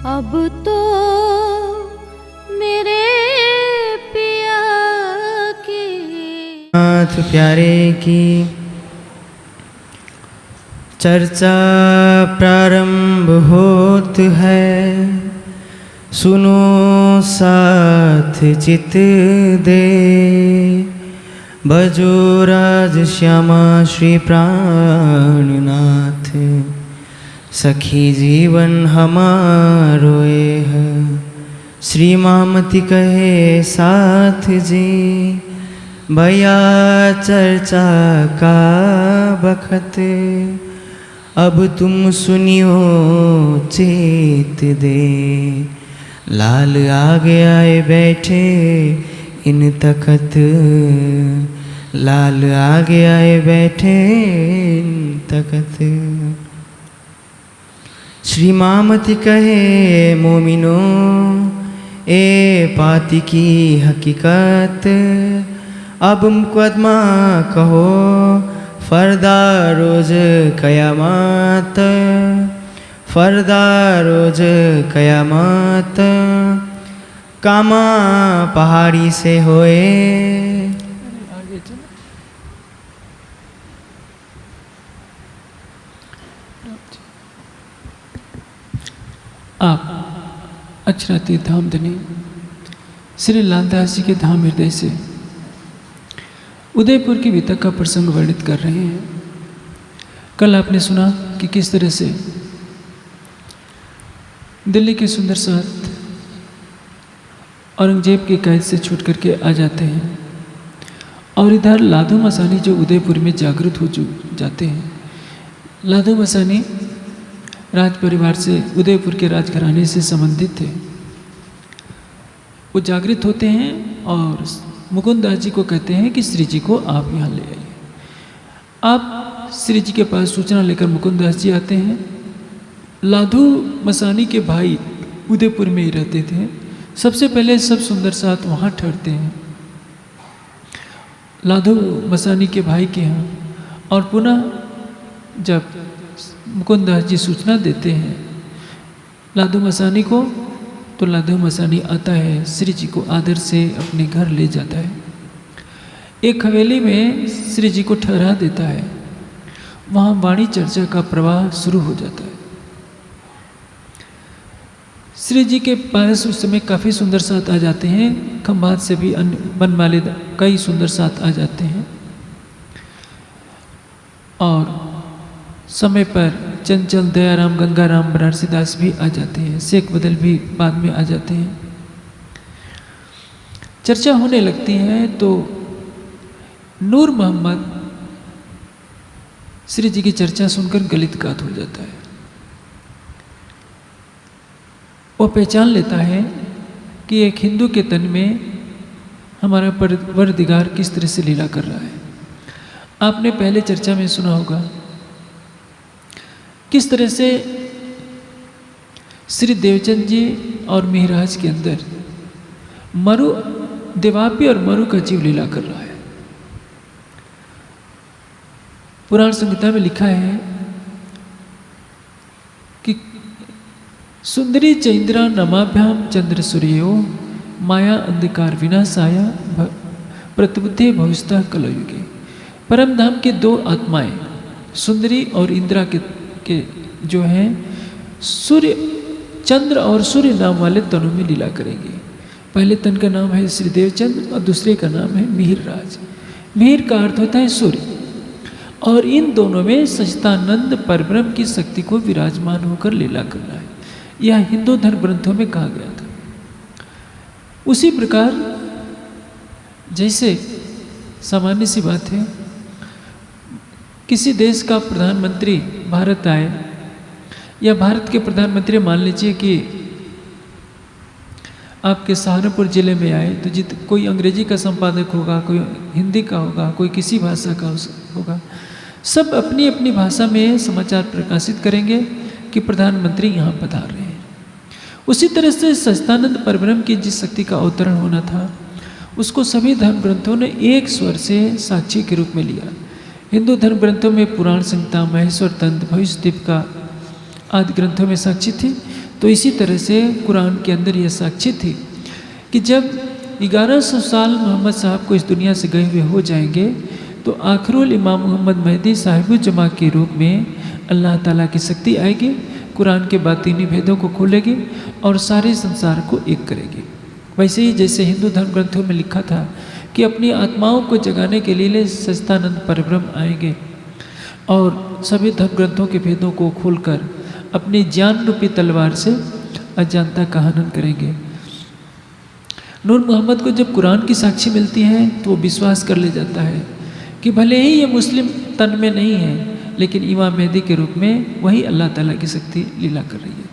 अब तो मेरे पिया के नाथ प्यारे की चर्चा प्रारंभ होत है। सुनो साथ चित दे, भजो राज श्यामा श्री प्राणनाथ। सखी जीवन हमारो है, श्री मामती कहे साथ जी। भैया चर्चा का बखत, अब तुम सुनियो चेत दे। लाल आगे आए बैठे इन तखत, लाल आगे आए बैठे इन तखत। श्री मामती कहे मोमिनो ए पाती की हकीकत। अब मुकदमा कहो फरदा रोज कयामत, फरदा रोज कयामत। कामा पहाड़ी से होए, आप अक्षराती धामधनी श्री लालदास जी के धाम हृदय से उदयपुर की वितक का प्रसंग वर्णित कर रहे हैं। कल आपने सुना कि किस तरह से दिल्ली के सुंदर साथ औरंगजेब की कैद से छूट करके आ जाते हैं और इधर लाधो मसानी जो उदयपुर में जागृत हो जाते हैं। लाधो मसानी राज परिवार से उदयपुर के राजघराने से संबंधित थे। वो जागृत होते हैं और मुकुंद दास जी को कहते हैं कि श्री जी को आप यहाँ ले आइए। आप श्री जी के पास सूचना लेकर मुकुंद दास जी आते हैं। लाधो मसानी के भाई उदयपुर में ही रहते थे। सबसे पहले सब सुंदर साथ वहाँ ठहरते हैं लाधो मसानी के भाई के यहाँ, और पुनः जब मुकुंद दास जी सूचना देते हैं लाधो मसानी को, तो लाधो मसानी आता है, श्री जी को आदर से अपने घर ले जाता है। एक हवेली में श्री जी को ठहरा देता है। वहाँ वाणी चर्चा का प्रवाह शुरू हो जाता है। श्री जी के पास उस समय काफ़ी सुंदर साथ आ जाते हैं। खंभात से भी अन्य वन वाले कई सुंदर साथ आ जाते हैं और समय पर चंचल, दयाराम, गंगाराम, बनारसी दास भी आ जाते हैं। शेख बदल भी बाद में आ जाते हैं। चर्चा होने लगती है तो नूर मोहम्मद श्री जी की चर्चा सुनकर गलित गात हो जाता है। वो पहचान लेता है कि एक हिंदू के तन में हमारा परवरदिगार किस तरह से लीला कर रहा है। आपने पहले चर्चा में सुना होगा किस तरह से श्री देवचंद जी और मिहिराज के अंदर मरु, देवापी और मरु का जीव लीला कर रहा है। पुराण संहिता में लिखा है कि सुंदरी चैंद्रा नमाभ्याम चंद्र सूर्यो माया अंधकार विनाशाया प्रतिबुद्धे भविष्यतः कलयुगे। परम धाम के दो आत्माएं सुंदरी और इंद्रा के जो हैं सूर्य, चंद्र और सूर्य नाम वाले तनों में लीला करेंगे। पहले तन का नाम है श्री देवचंद्र और दूसरे का नाम है मिहिरराज। मिहिर का अर्थ होता है सूर्य, और इन दोनों में सच्चिदानंद परब्रह्म की शक्ति को विराजमान होकर लीला करना है। यह हिंदू धर्म ग्रंथों में कहा गया था। उसी प्रकार जैसे सामान्य सी बात है, किसी देश का प्रधानमंत्री भारत आए या भारत के प्रधानमंत्री मान लीजिए कि आपके सहारनपुर ज़िले में आए, तो कोई अंग्रेजी का संपादक होगा, कोई हिंदी का होगा, कोई किसी भाषा का होगा। सब अपनी अपनी भाषा में समाचार प्रकाशित करेंगे कि प्रधानमंत्री यहाँ पधार रहे हैं। उसी तरह से सच्चिदानंद परब्रह्म की जिस शक्ति का अवतरण होना था उसको सभी धर्म ग्रंथों ने एक स्वर से साक्षी के रूप में लिया। हिंदू धर्म ग्रंथों में पुराण संहिता, महेश्वर तंत्र, भविष्य दीपिका आदि ग्रंथों में साक्षी थी। तो इसी तरह से कुरान के अंदर यह साक्षी थी कि जब 1100 साल मोहम्मद साहब को इस दुनिया से गए हुए हो जाएंगे तो आखिरुल इमाम मोहम्मद महदी साहिबुल जमा के रूप में अल्लाह ताला की शक्ति आएगी, कुरान के बातीनी भेदों को खोलेगी और सारे संसार को एक करेगी। वैसे ही जैसे हिंदू धर्म ग्रंथों में लिखा था कि अपनी आत्माओं को जगाने के लिए सच्चिदानंद परब्रह्म आएंगे और सभी धर्म ग्रंथों के भेदों को खोलकर अपनी ज्ञान रूपी तलवार से अज्ञानता का हनन करेंगे। नूर मोहम्मद को जब कुरान की साक्षी मिलती है तो वो विश्वास कर ले जाता है कि भले ही ये मुस्लिम तन में नहीं है लेकिन इमाम मेहदी के रूप में वही अल्लाह ताला की शक्ति लीला कर रही है।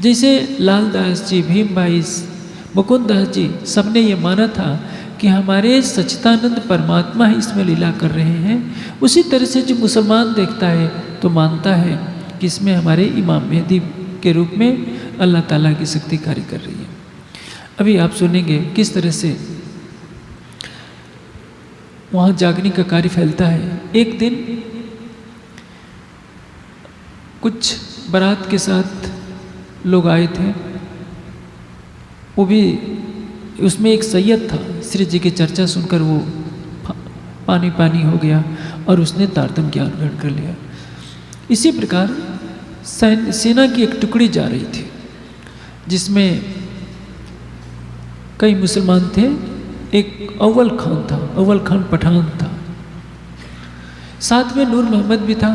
जैसे लाल दास जी, भीम भाई, मुकुंद दास जी सबने ये माना था कि हमारे सच्चिदानंद परमात्मा ही इसमें लीला कर रहे हैं, उसी तरह से जो मुसलमान देखता है तो मानता है कि इसमें हमारे इमाम मेहदी के रूप में अल्लाह ताला की शक्ति कार्य कर रही है। अभी आप सुनेंगे किस तरह से वहाँ जागने का कार्य फैलता है। एक दिन कुछ बारात के साथ लोग आए थे, वो भी उसमें एक सैयद था। श्री जी की चर्चा सुनकर वो पानी पानी हो गया और उसने तारतम ज्ञान ग्रहण कर लिया। इसी प्रकार सेना की एक टुकड़ी जा रही थी जिसमें कई मुसलमान थे, एक अव्वल खान था, अव्वल खान पठान था, साथ में नूर मोहम्मद भी था।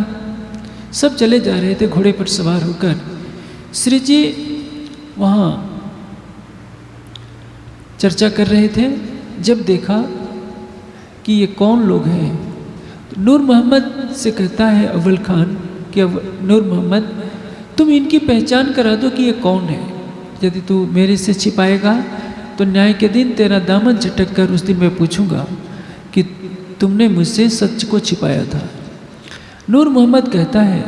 सब चले जा रहे थे घोड़े पर सवार होकर। श्री जी वहाँ चर्चा कर रहे थे। जब देखा कि ये कौन लोग हैं तो नूर मोहम्मद से कहता है अव्वल खान कि नूर मोहम्मद तुम इनकी पहचान करा दो कि ये कौन है। यदि तू मेरे से छिपाएगा तो न्याय के दिन तेरा दामन झटक कर उस दिन मैं पूछूंगा कि तुमने मुझसे सच को छिपाया था। नूर मोहम्मद कहता है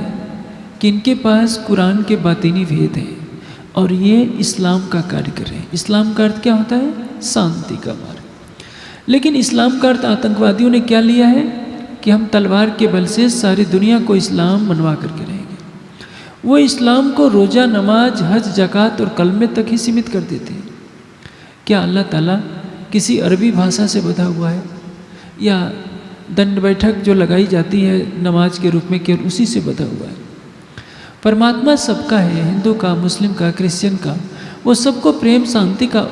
कि इनके पास कुरान के बातीनी भेद हैं और ये इस्लाम का कार्य कर रहे हैं। इस्लाम का अर्थ क्या होता है? शांति का मार्ग। लेकिन इस्लाम का अर्थ आतंकवादियों ने क्या लिया है कि हम तलवार के बल से सारी दुनिया को इस्लाम मनवा करके रहेंगे। वो इस्लाम को रोज़ा, नमाज, हज, ज़कात और कलमे तक ही सीमित कर देते हैं। क्या अल्लाह ताला किसी अरबी भाषा से बधा हुआ है या दंड बैठक जो लगाई जाती है नमाज के रूप में केवल उसी से बधा हुआ है? परमात्मा सबका है, हिंदू का, मुस्लिम का, क्रिश्चियन का। वो सबको प्रेम, शांति का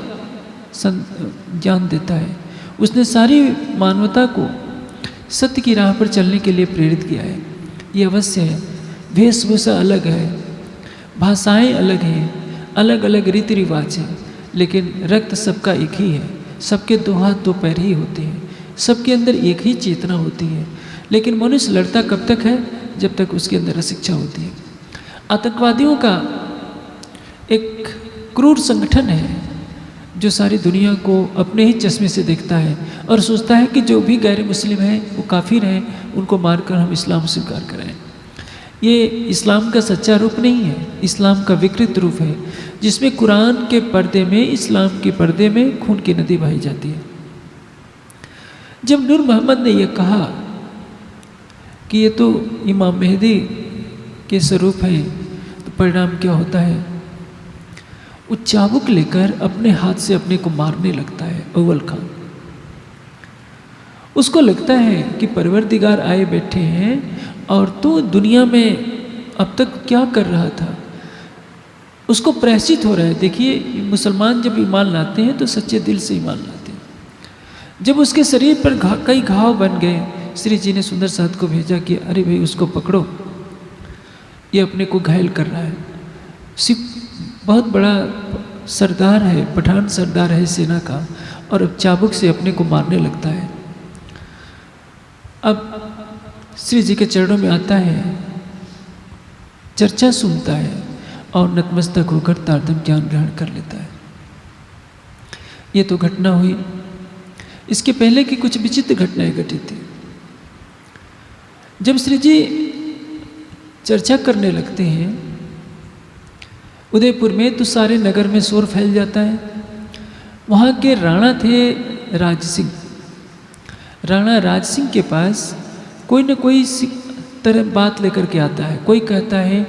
ज्ञान देता है। उसने सारी मानवता को सत्य की राह पर चलने के लिए प्रेरित किया है। ये अवश्य है वेशभूषा अलग है, भाषाएं अलग हैं, अलग अलग रीति रिवाज हैं, लेकिन रक्त सबका एक ही है। सबके दो हाथ दो पैर ही होते हैं, सबके अंदर एक ही चेतना होती है। लेकिन मनुष्य लड़ता कब तक है? जब तक उसके अंदर अशिक्षा होती है। आतंकवादियों का एक क्रूर संगठन है जो सारी दुनिया को अपने ही चश्मे से देखता है और सोचता है कि जो भी गैर मुस्लिम हैं वो काफिर हैं, उनको मारकर हम इस्लाम स्वीकार करें। ये इस्लाम का सच्चा रूप नहीं है, इस्लाम का विकृत रूप है जिसमें कुरान के पर्दे में, इस्लाम के पर्दे में खून की नदी बहाई जाती है। जब नूर मोहम्मद ने यह कहा कि ये तो इमाम मेहदी के स्वरूप है, तो परिणाम क्या होता है? वो चाबुक लेकर अपने हाथ से अपने को मारने लगता है अव्वल खान। उसको लगता है कि परवरदिगार आए बैठे हैं और तू दुनिया में अब तक क्या कर रहा था। उसको प्रायश्चित हो रहा है। देखिए, मुसलमान जब ईमान लाते हैं तो सच्चे दिल से ईमान लाते हैं। जब उसके शरीर पर कई घाव बन गए, श्री जी ने सुंदर साथ को भेजा कि अरे भाई उसको पकड़ो, ये अपने को घायल कर रहा है। बहुत बड़ा सरदार है, पठान सरदार है सेना का, और अब चाबुक से अपने को मारने लगता है। अब श्री जी के चरणों में आता है, चर्चा सुनता है और नतमस्तक होकर तारतम ज्ञान ग्रहण कर लेता है। ये तो घटना हुई। इसके पहले की कुछ विचित्र घटनाएं घटी थी। जब श्री जी चर्चा करने लगते हैं उदयपुर में, तो सारे नगर में शोर फैल जाता है। वहाँ के राणा थे राज सिंह। राणा राज सिंह के पास कोई न कोई तरह बात लेकर के आता है। कोई कहता है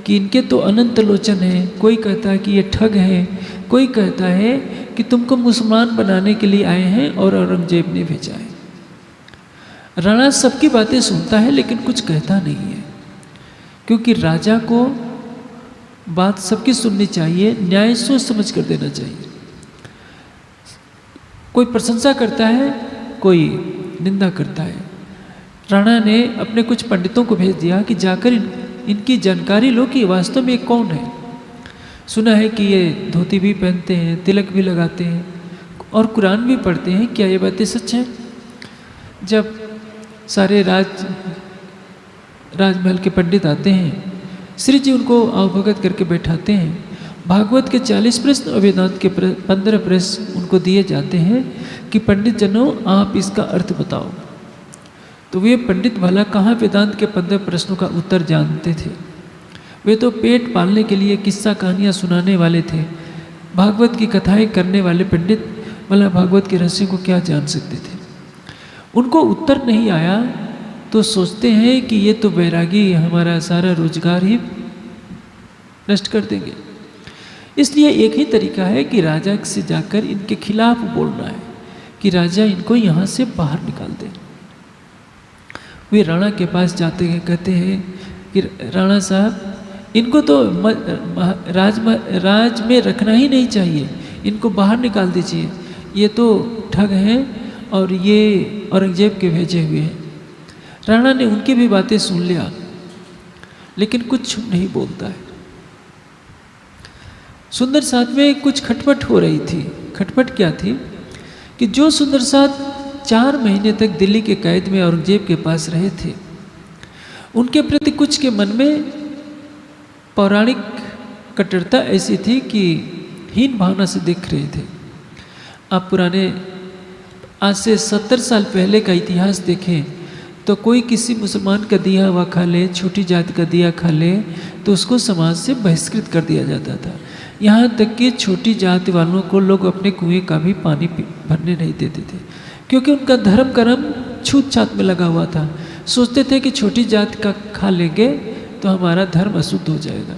कि इनके तो अनंत लोचन है, कोई कहता है कि ये ठग है, कोई कहता है कि तुमको मुसलमान बनाने के लिए आए हैं और औरंगजेब ने भेजा है। राणा सबकी बातें सुनता है लेकिन कुछ कहता नहीं है, क्योंकि राजा को बात सबकी सुननी चाहिए, न्याय सोच समझ कर देना चाहिए। कोई प्रशंसा करता है, कोई निंदा करता है। राणा ने अपने कुछ पंडितों को भेज दिया कि जाकर इनकी जानकारी लो कि वास्तव में कौन है। सुना है कि ये धोती भी पहनते हैं, तिलक भी लगाते हैं और कुरान भी पढ़ते हैं, क्या ये बातें सच हैं? जब सारे राजमहल के पंडित आते हैं, श्री जी उनको अवभगत करके बैठाते हैं। भागवत के 40 प्रश्न और वेदांत के 15 प्रश्न उनको दिए जाते हैं कि पंडित जनों आप इसका अर्थ बताओ। तो वे पंडित भला कहाँ वेदांत के 15 प्रश्नों का उत्तर जानते थे। वे तो पेट पालने के लिए किस्सा कहानियाँ सुनाने वाले थे। भागवत की कथाएं करने वाले पंडित भला भागवत के रहस्य को क्या जान सकते थे। उनको उत्तर नहीं आया तो सोचते हैं कि ये तो वैरागी हमारा सारा रोजगार ही नष्ट कर देंगे। इसलिए एक ही तरीका है कि राजा से जाकर इनके खिलाफ बोलना है कि राजा इनको यहाँ से बाहर निकाल दे। वे राणा के पास जाते हैं, कहते हैं कि राणा साहब इनको तो राज में रखना ही नहीं चाहिए, इनको बाहर निकाल दीजिए, ये तो ठग हैं और ये औरंगजेब के भेजे हुए हैं। राणा ने उनकी भी बातें सुन लिया लेकिन कुछ नहीं बोलता है। सुंदर साथ में कुछ खटपट हो रही थी। खटपट क्या थी कि जो सुंदर साथ 4 महीने तक दिल्ली के कैद में औरंगजेब के पास रहे थे, उनके प्रति कुछ के मन में पौराणिक कट्टरता ऐसी थी कि हीन भावना से देख रहे थे। आप पुराने आज से 70 साल पहले का इतिहास देखें तो कोई किसी मुसलमान का दिया हुआ खा ले, छोटी जाति का दिया खा ले तो उसको समाज से बहिष्कृत कर दिया जाता था। यहाँ तक कि छोटी जाति वालों को लोग अपने कुएं का भी पानी भरने नहीं देते थे, क्योंकि उनका धर्म कर्म छूत छात में लगा हुआ था। सोचते थे कि छोटी जाति का खा लेंगे तो हमारा धर्म अशुद्ध हो जाएगा।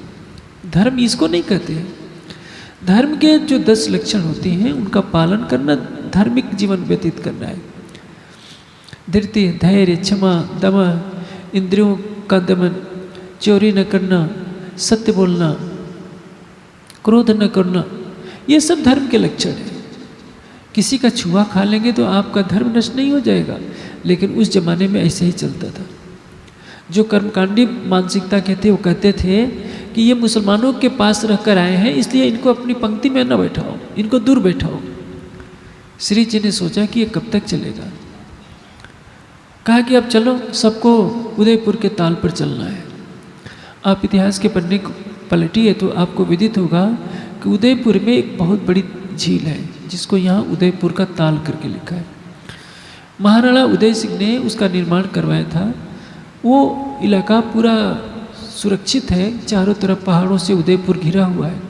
धर्म इसको नहीं कहते। धर्म के जो 10 लक्षण होते हैं उनका पालन करना धार्मिक जीवन व्यतीत करना है। धैर्य, धैर्य, क्षमा, दम, इंद्रियों का दमन, चोरी न करना, सत्य बोलना, क्रोध न करना, ये सब धर्म के लक्षण हैं। किसी का छुआ खा लेंगे तो आपका धर्म नष्ट नहीं हो जाएगा, लेकिन उस जमाने में ऐसे ही चलता था। जो कर्मकांडी मानसिकता के थे वो कहते थे कि ये मुसलमानों के पास रहकर आए हैं इसलिए इनको अपनी पंक्ति में न बैठाओ, इनको दूर बैठाओ। श्री जी ने सोचा कि ये कब तक चलेगा। कहा कि अब चलो सबको उदयपुर के ताल पर चलना है। आप इतिहास के पन्ने पलटिए तो आपको विदित होगा कि उदयपुर में एक बहुत बड़ी झील है जिसको यहाँ उदयपुर का ताल करके लिखा है। महाराणा उदय सिंह ने उसका निर्माण करवाया था। वो इलाका पूरा सुरक्षित है, चारों तरफ पहाड़ों से उदयपुर घिरा हुआ है।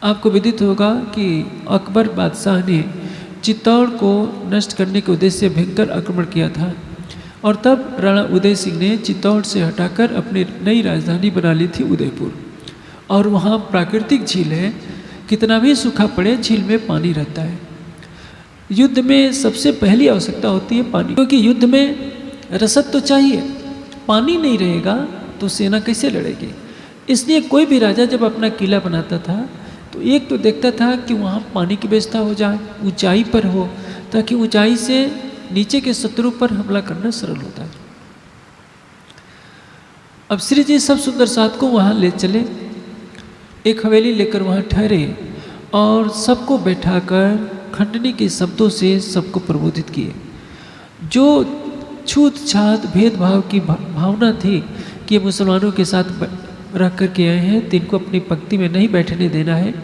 आपको विदित होगा कि अकबर बादशाह ने चित्तौड़ को नष्ट करने के उद्देश्य से भयंकर आक्रमण किया था और तब राणा उदय सिंह ने चित्तौड़ से हटाकर अपनी नई राजधानी बना ली थी उदयपुर। और वहाँ प्राकृतिक झील है, कितना भी सूखा पड़े झील में पानी रहता है। युद्ध में सबसे पहली आवश्यकता होती है पानी, क्योंकि युद्ध में रसद तो चाहिए, पानी नहीं रहेगा तो सेना कैसे लड़ेगी। इसलिए कोई भी राजा जब अपना किला बनाता था तो एक तो देखता था कि वहाँ पानी की व्यवस्था हो जाए, ऊंचाई पर हो, ताकि ऊंचाई से नीचे के शत्रु पर हमला करना सरल होता है। अब श्री जी सब सुंदर साथ को वहाँ ले चले, एक हवेली लेकर वहाँ ठहरे और सबको बैठाकर खंडनी के शब्दों से सबको प्रबोधित किए। जो छूत छात भेदभाव की भावना थी कि ये मुसलमानों के साथ रह कर के आए हैं तो इनको अपनी पंक्ति में नहीं बैठने देना है,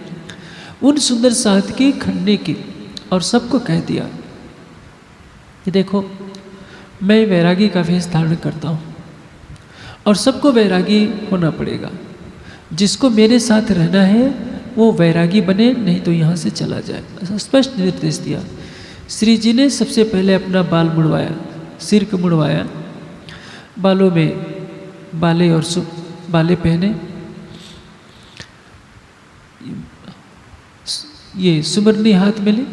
उन सुंदर साथ की खंडनी की और सबको कह दिया कि देखो मैं वैरागी का वेश धारण करता हूँ और सबको वैरागी होना पड़ेगा। जिसको मेरे साथ रहना है वो वैरागी बने, नहीं तो यहाँ से चला जाए। स्पष्ट निर्देश दिया। श्री जी ने सबसे पहले अपना बाल मुड़वाया, सिर को मुड़वाया, बालों में बाले और बाले पहने, ये सुमरनी हाथ में ली,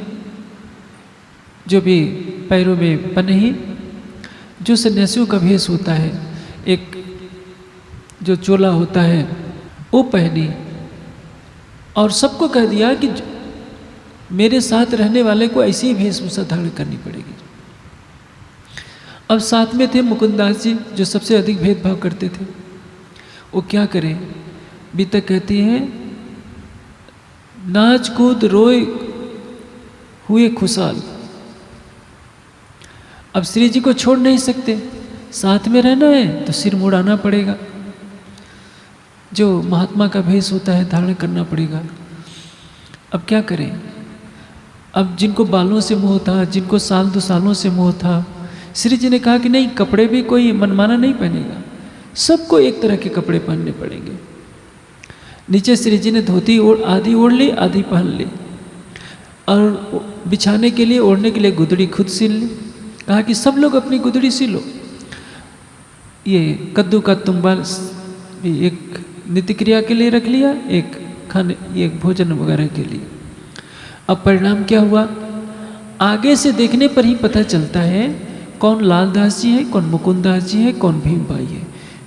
जो भी पैरों में पन्ही, जो सन्यासियों का भेष होता है, एक जो चोला होता है वो पहनी, और सबको कह दिया कि मेरे साथ रहने वाले को ऐसी ही वेशभूषा धारण करनी पड़ेगी। अब साथ में थे मुकुंदास जी, जो सबसे अधिक भेदभाव करते थे। वो क्या करें, बीतक कहती है, नाच कूद रोए हुए खुशहाल। अब श्री जी को छोड़ नहीं सकते, साथ में रहना है तो सिर मुड़ाना पड़ेगा, जो महात्मा का भेष होता है धारण करना पड़ेगा। अब क्या करें, अब जिनको बालों से मोह था, जिनको साल 2 सालों से मोह था, श्री जी ने कहा कि नहीं, कपड़े भी कोई मनमाना नहीं पहनेगा, सबको एक तरह के कपड़े पहनने पड़ेंगे। नीचे श्री जी ने धोती आधी ओढ़ ली, आधी पहन ली, और बिछाने के लिए, ओढ़ने के लिए गुदड़ी खुद सिल ली। कहा कि सब लोग अपनी गुदड़ी सिलो। ये कद्दू का तुम्बा एक नित्य क्रिया के लिए रख लिया, एक खाने, एक भोजन वगैरह के लिए। अब परिणाम क्या हुआ, आगे से देखने पर ही पता चलता है कौन लालदास जी है, कौन मुकुंदास जी है, कौन भीम भाई है।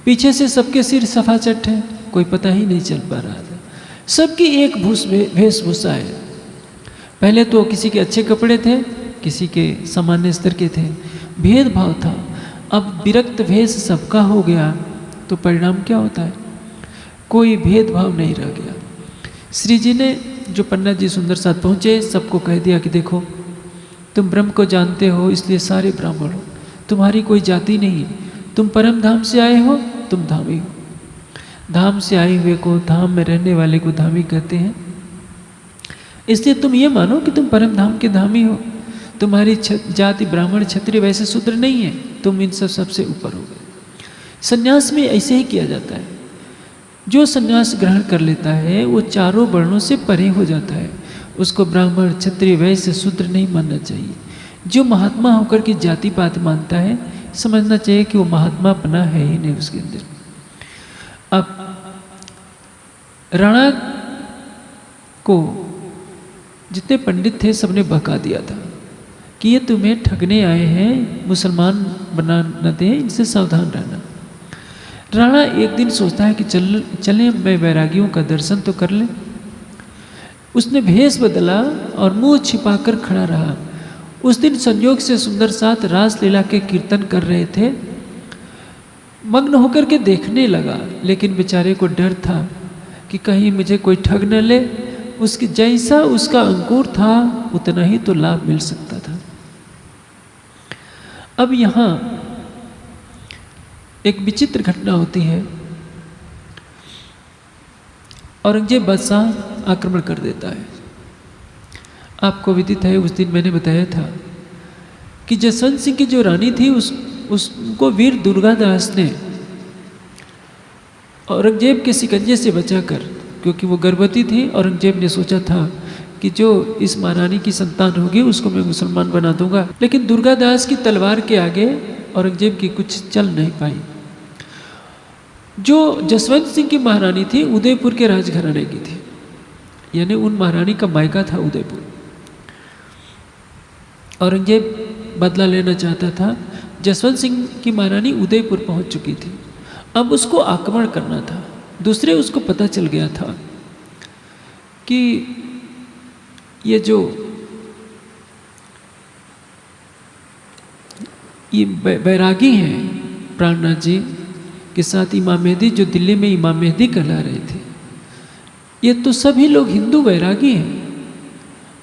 पीछे से सबके सिर सफाचट है, कोई पता ही नहीं चल पा रहा था। सबकी एक वेशभूषा है। पहले तो किसी के अच्छे कपड़े थे, किसी के सामान्य स्तर के थे, भेदभाव था। अब विरक्त भेष सबका हो गया तो परिणाम क्या होता है, कोई भेदभाव नहीं रह गया। श्री जी ने, जो पन्ना जी सुंदर साथ पहुँचे, सबको कह दिया कि देखो, तुम ब्रह्म को जानते हो, इसलिए सारे ब्राह्मण हो, तुम्हारी कोई जाति नहीं है, तुम परम धाम से आए हो, तुम धामी हो। धाम से आए हुए को, धाम में रहने वाले को धामी कहते हैं। इसलिए तुम ये मानो कि तुम परम धाम के धामी हो। तुम्हारी जाति ब्राह्मण क्षत्रिय वैसे शूद्र नहीं है, तुम इन सबसे ऊपर हो गए। संन्यास में ऐसे ही किया जाता है। जो संन्यास ग्रहण कर लेता है वो चारों वर्णों से परे हो जाता है। उसको ब्राह्मण क्षत्रिय वैश्य शूद्र नहीं मानना चाहिए। जो महात्मा होकर के जाति पात मानता है, समझना चाहिए कि वो महात्मा अपना है ही नहीं उसके अंदर। अब राणा को जितने पंडित थे सबने बहका दिया था कि ये तुम्हें ठगने आए हैं, मुसलमान बना न दें, इनसे सावधान रहना। राणा एक दिन सोचता है कि चलें मैं वैरागियों का दर्शन तो कर लें। उसने भेष बदला और मुंह छिपाकर खड़ा रहा। उस दिन संयोग से सुंदर साथ रासलीला के कीर्तन कर रहे थे। मग्न होकर के देखने लगा, लेकिन बेचारे को डर था कि कहीं मुझे कोई ठग न ले। उसकी जैसा उसका अंकुर था उतना ही तो लाभ मिल सकता था। अब यहाँ एक विचित्र घटना होती है। औरंगजेब बादशाह आक्रमण कर देता है। आपको विदित है, उस दिन मैंने बताया था कि जसवंत सिंह की जो रानी थी उसको वीर दुर्गादास ने औरंगजेब के शिकंजे से बचाकर, क्योंकि वो गर्भवती थी, औरंगजेब ने सोचा था कि जो इस महारानी की संतान होगी उसको मैं मुसलमान बना दूंगा। लेकिन दुर्गादास की तलवार के आगे औरंगजेब की कुछ चल नहीं पाई। जो जसवंत सिंह की महारानी थी उदयपुर के राजघराने की थी, यानी उन महारानी का मायका था उदयपुर। औरंगजेब बदला लेना चाहता था। जसवंत सिंह की महारानी उदयपुर पहुंच चुकी थी, अब उसको आक्रमण करना था। दूसरे उसको पता चल गया था कि ये जो ये बैरागी हैं प्राणनाथ जी के साथ इमाम मेहदी, जो दिल्ली में इमाम मेहदी कहला रहे थे, ये तो सभी लोग हिंदू बैरागी हैं।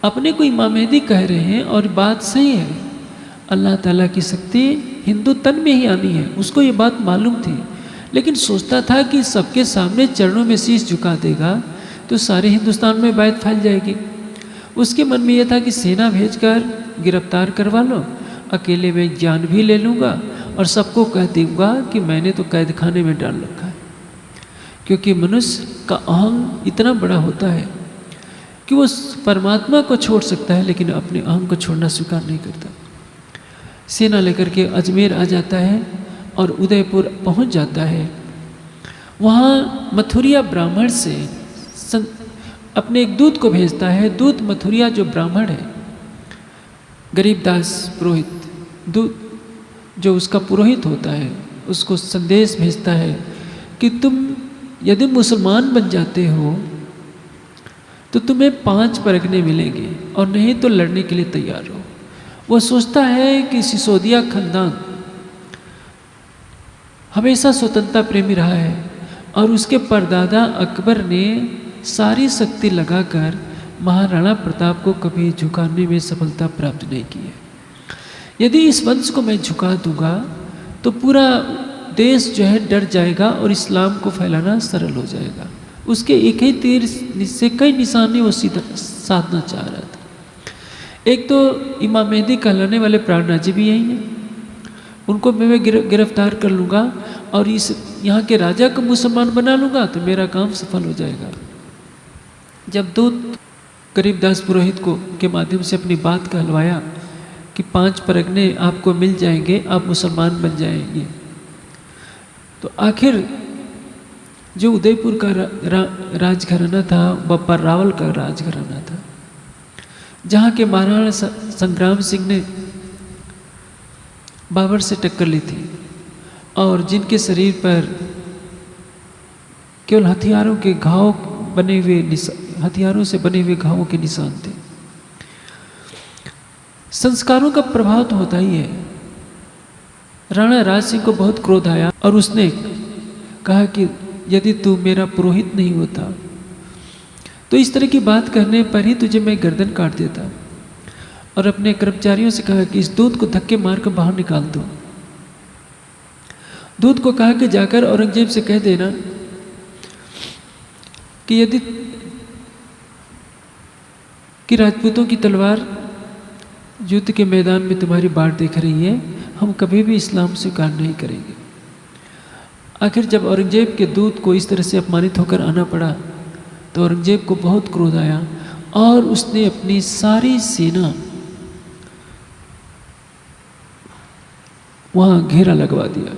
अपने को इमाम मेहदी कह रहे हैं और बात सही है। अल्लाह ताला की शक्ति हिंदू तन में ही आनी है, उसको ये बात मालूम थी। लेकिन सोचता था कि सबके सामने चरणों में शीश झुका देगा तो सारे हिंदुस्तान में बैत फैल जाएगी। उसके मन में यह था कि सेना भेजकर गिरफ्तार करवा लो, अकेले में जान भी ले लूँगा और सबको कह दूँगा कि मैंने तो कैद खाने में डाल रखा है। क्योंकि मनुष्य का अहंग इतना बड़ा होता है कि वो परमात्मा को छोड़ सकता है लेकिन अपने अहंग को छोड़ना स्वीकार नहीं करता। सेना लेकर के अजमेर आ जाता है और उदयपुर पहुंच जाता है। वहाँ मथुरिया ब्राह्मण से अपने एक दूत को भेजता है। दूत मथुरिया जो ब्राह्मण है, गरीबदास पुरोहित, दूत जो उसका पुरोहित होता है, उसको संदेश भेजता है कि तुम यदि मुसलमान बन जाते हो तो तुम्हें 5 परगने मिलेंगे और नहीं तो लड़ने के लिए तैयार हो। वो सोचता है कि सिसोदिया खानदान हमेशा स्वतंत्रता प्रेमी रहा है और उसके परदादा अकबर ने सारी शक्ति लगाकर महाराणा प्रताप को कभी झुकाने में सफलता प्राप्त नहीं की है। यदि इस वंश को मैं झुका दूंगा तो पूरा देश जो है डर जाएगा और इस्लाम को फैलाना सरल हो जाएगा। उसके एक ही तीर से कई निशाने वो सीधा साधना चाह रहा था। एक तो इमाम मेहदी कहलाने वाले प्राणनाजी भी यही हैं, उनको मैं गिरफ्तार कर लूँगा और इस यहाँ के राजा को मुसलमान बना लूँगा तो मेरा काम सफल हो जाएगा। जब दूत गरीबदास पुरोहित को के माध्यम से अपनी बात कहलवाया कि 5 परगने आपको मिल जाएंगे, आप मुसलमान बन जाएंगे, तो आखिर जो उदयपुर का राजघराना था वह पर्रावल का राजघराना था, जहाँ के महाराणा संग्राम सिंह ने बाबर से टक्कर ली थी और जिनके शरीर पर केवल हथियारों के घाव बने हुए हथियारों से बने हुए घावों के निशान थे। संस्कारों का प्रभाव तो होता ही है। राणा राज सिंह को बहुत क्रोध आया और उसने कहा कि यदि तू मेरा पुरोहित नहीं होता तो इस तरह की बात करने पर ही तुझे मैं गर्दन काट देता, और अपने कर्मचारियों से कहा कि इस दूत को धक्के मारकर बाहर निकाल दो। दूत को कहा कि जाकर औरंगजेब से कह देना कि यदि कि राजपूतों की तलवार युद्ध के मैदान में तुम्हारी बाट देख रही है, हम कभी भी इस्लाम स्वीकार नहीं करेंगे। आखिर जब औरंगजेब के दूत को इस तरह से अपमानित होकर आना पड़ा तो औरंगजेब को बहुत क्रोध आया और उसने अपनी सारी सेना वहाँ घेरा लगवा दिया।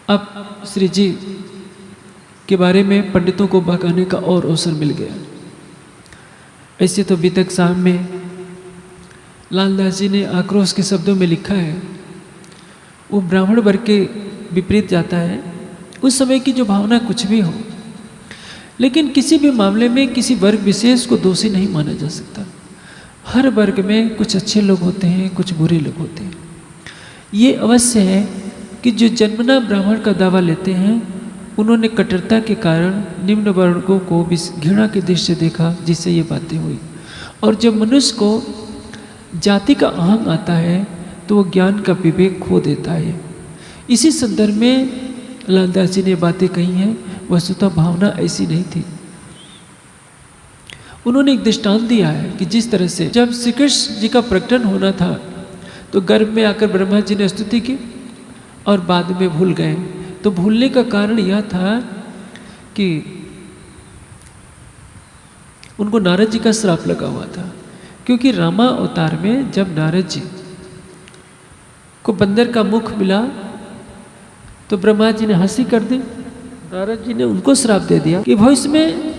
अब श्री जी के बारे में पंडितों को बहकाने का और अवसर मिल गया। ऐसे तो बीतक साहब में लालदास जी ने आक्रोश के शब्दों में लिखा है, वो ब्राह्मण वर्ग के विपरीत जाता है। उस समय की जो भावना कुछ भी हो, लेकिन किसी भी मामले में किसी वर्ग विशेष को दोषी नहीं माना जा सकता। हर वर्ग में कुछ अच्छे लोग होते हैं, कुछ बुरे लोग होते हैं। ये अवश्य है कि जो जन्मना ब्राह्मण का दावा लेते हैं उन्होंने कट्टरता के कारण निम्न वर्गों को भी घृणा की दृष्टि से देखा, जिससे ये बातें हुई। और जब मनुष्य को जाति का अहंग आता है तो वो ज्ञान का विवेक खो देता है। इसी संदर्भ में लालदास जी ने बातें कही हैं। वस्तुतः भावना ऐसी नहीं थी। उन्होंने एक दृष्टांत दिया है कि जिस तरह से जब श्री कृष्ण जी का प्रकटन होना था तो गर्भ में आकर ब्रह्मा जी ने स्तुति की और बाद में भूल गए। तो भूलने का कारण यह था कि उनको नारद जी का श्राप लगा हुआ था, क्योंकि रामा अवतार में जब नारद जी को बंदर का मुख मिला तो ब्रह्मा जी ने हंसी कर दी। नारद जी ने उनको श्राप दे दिया कि भविष्य में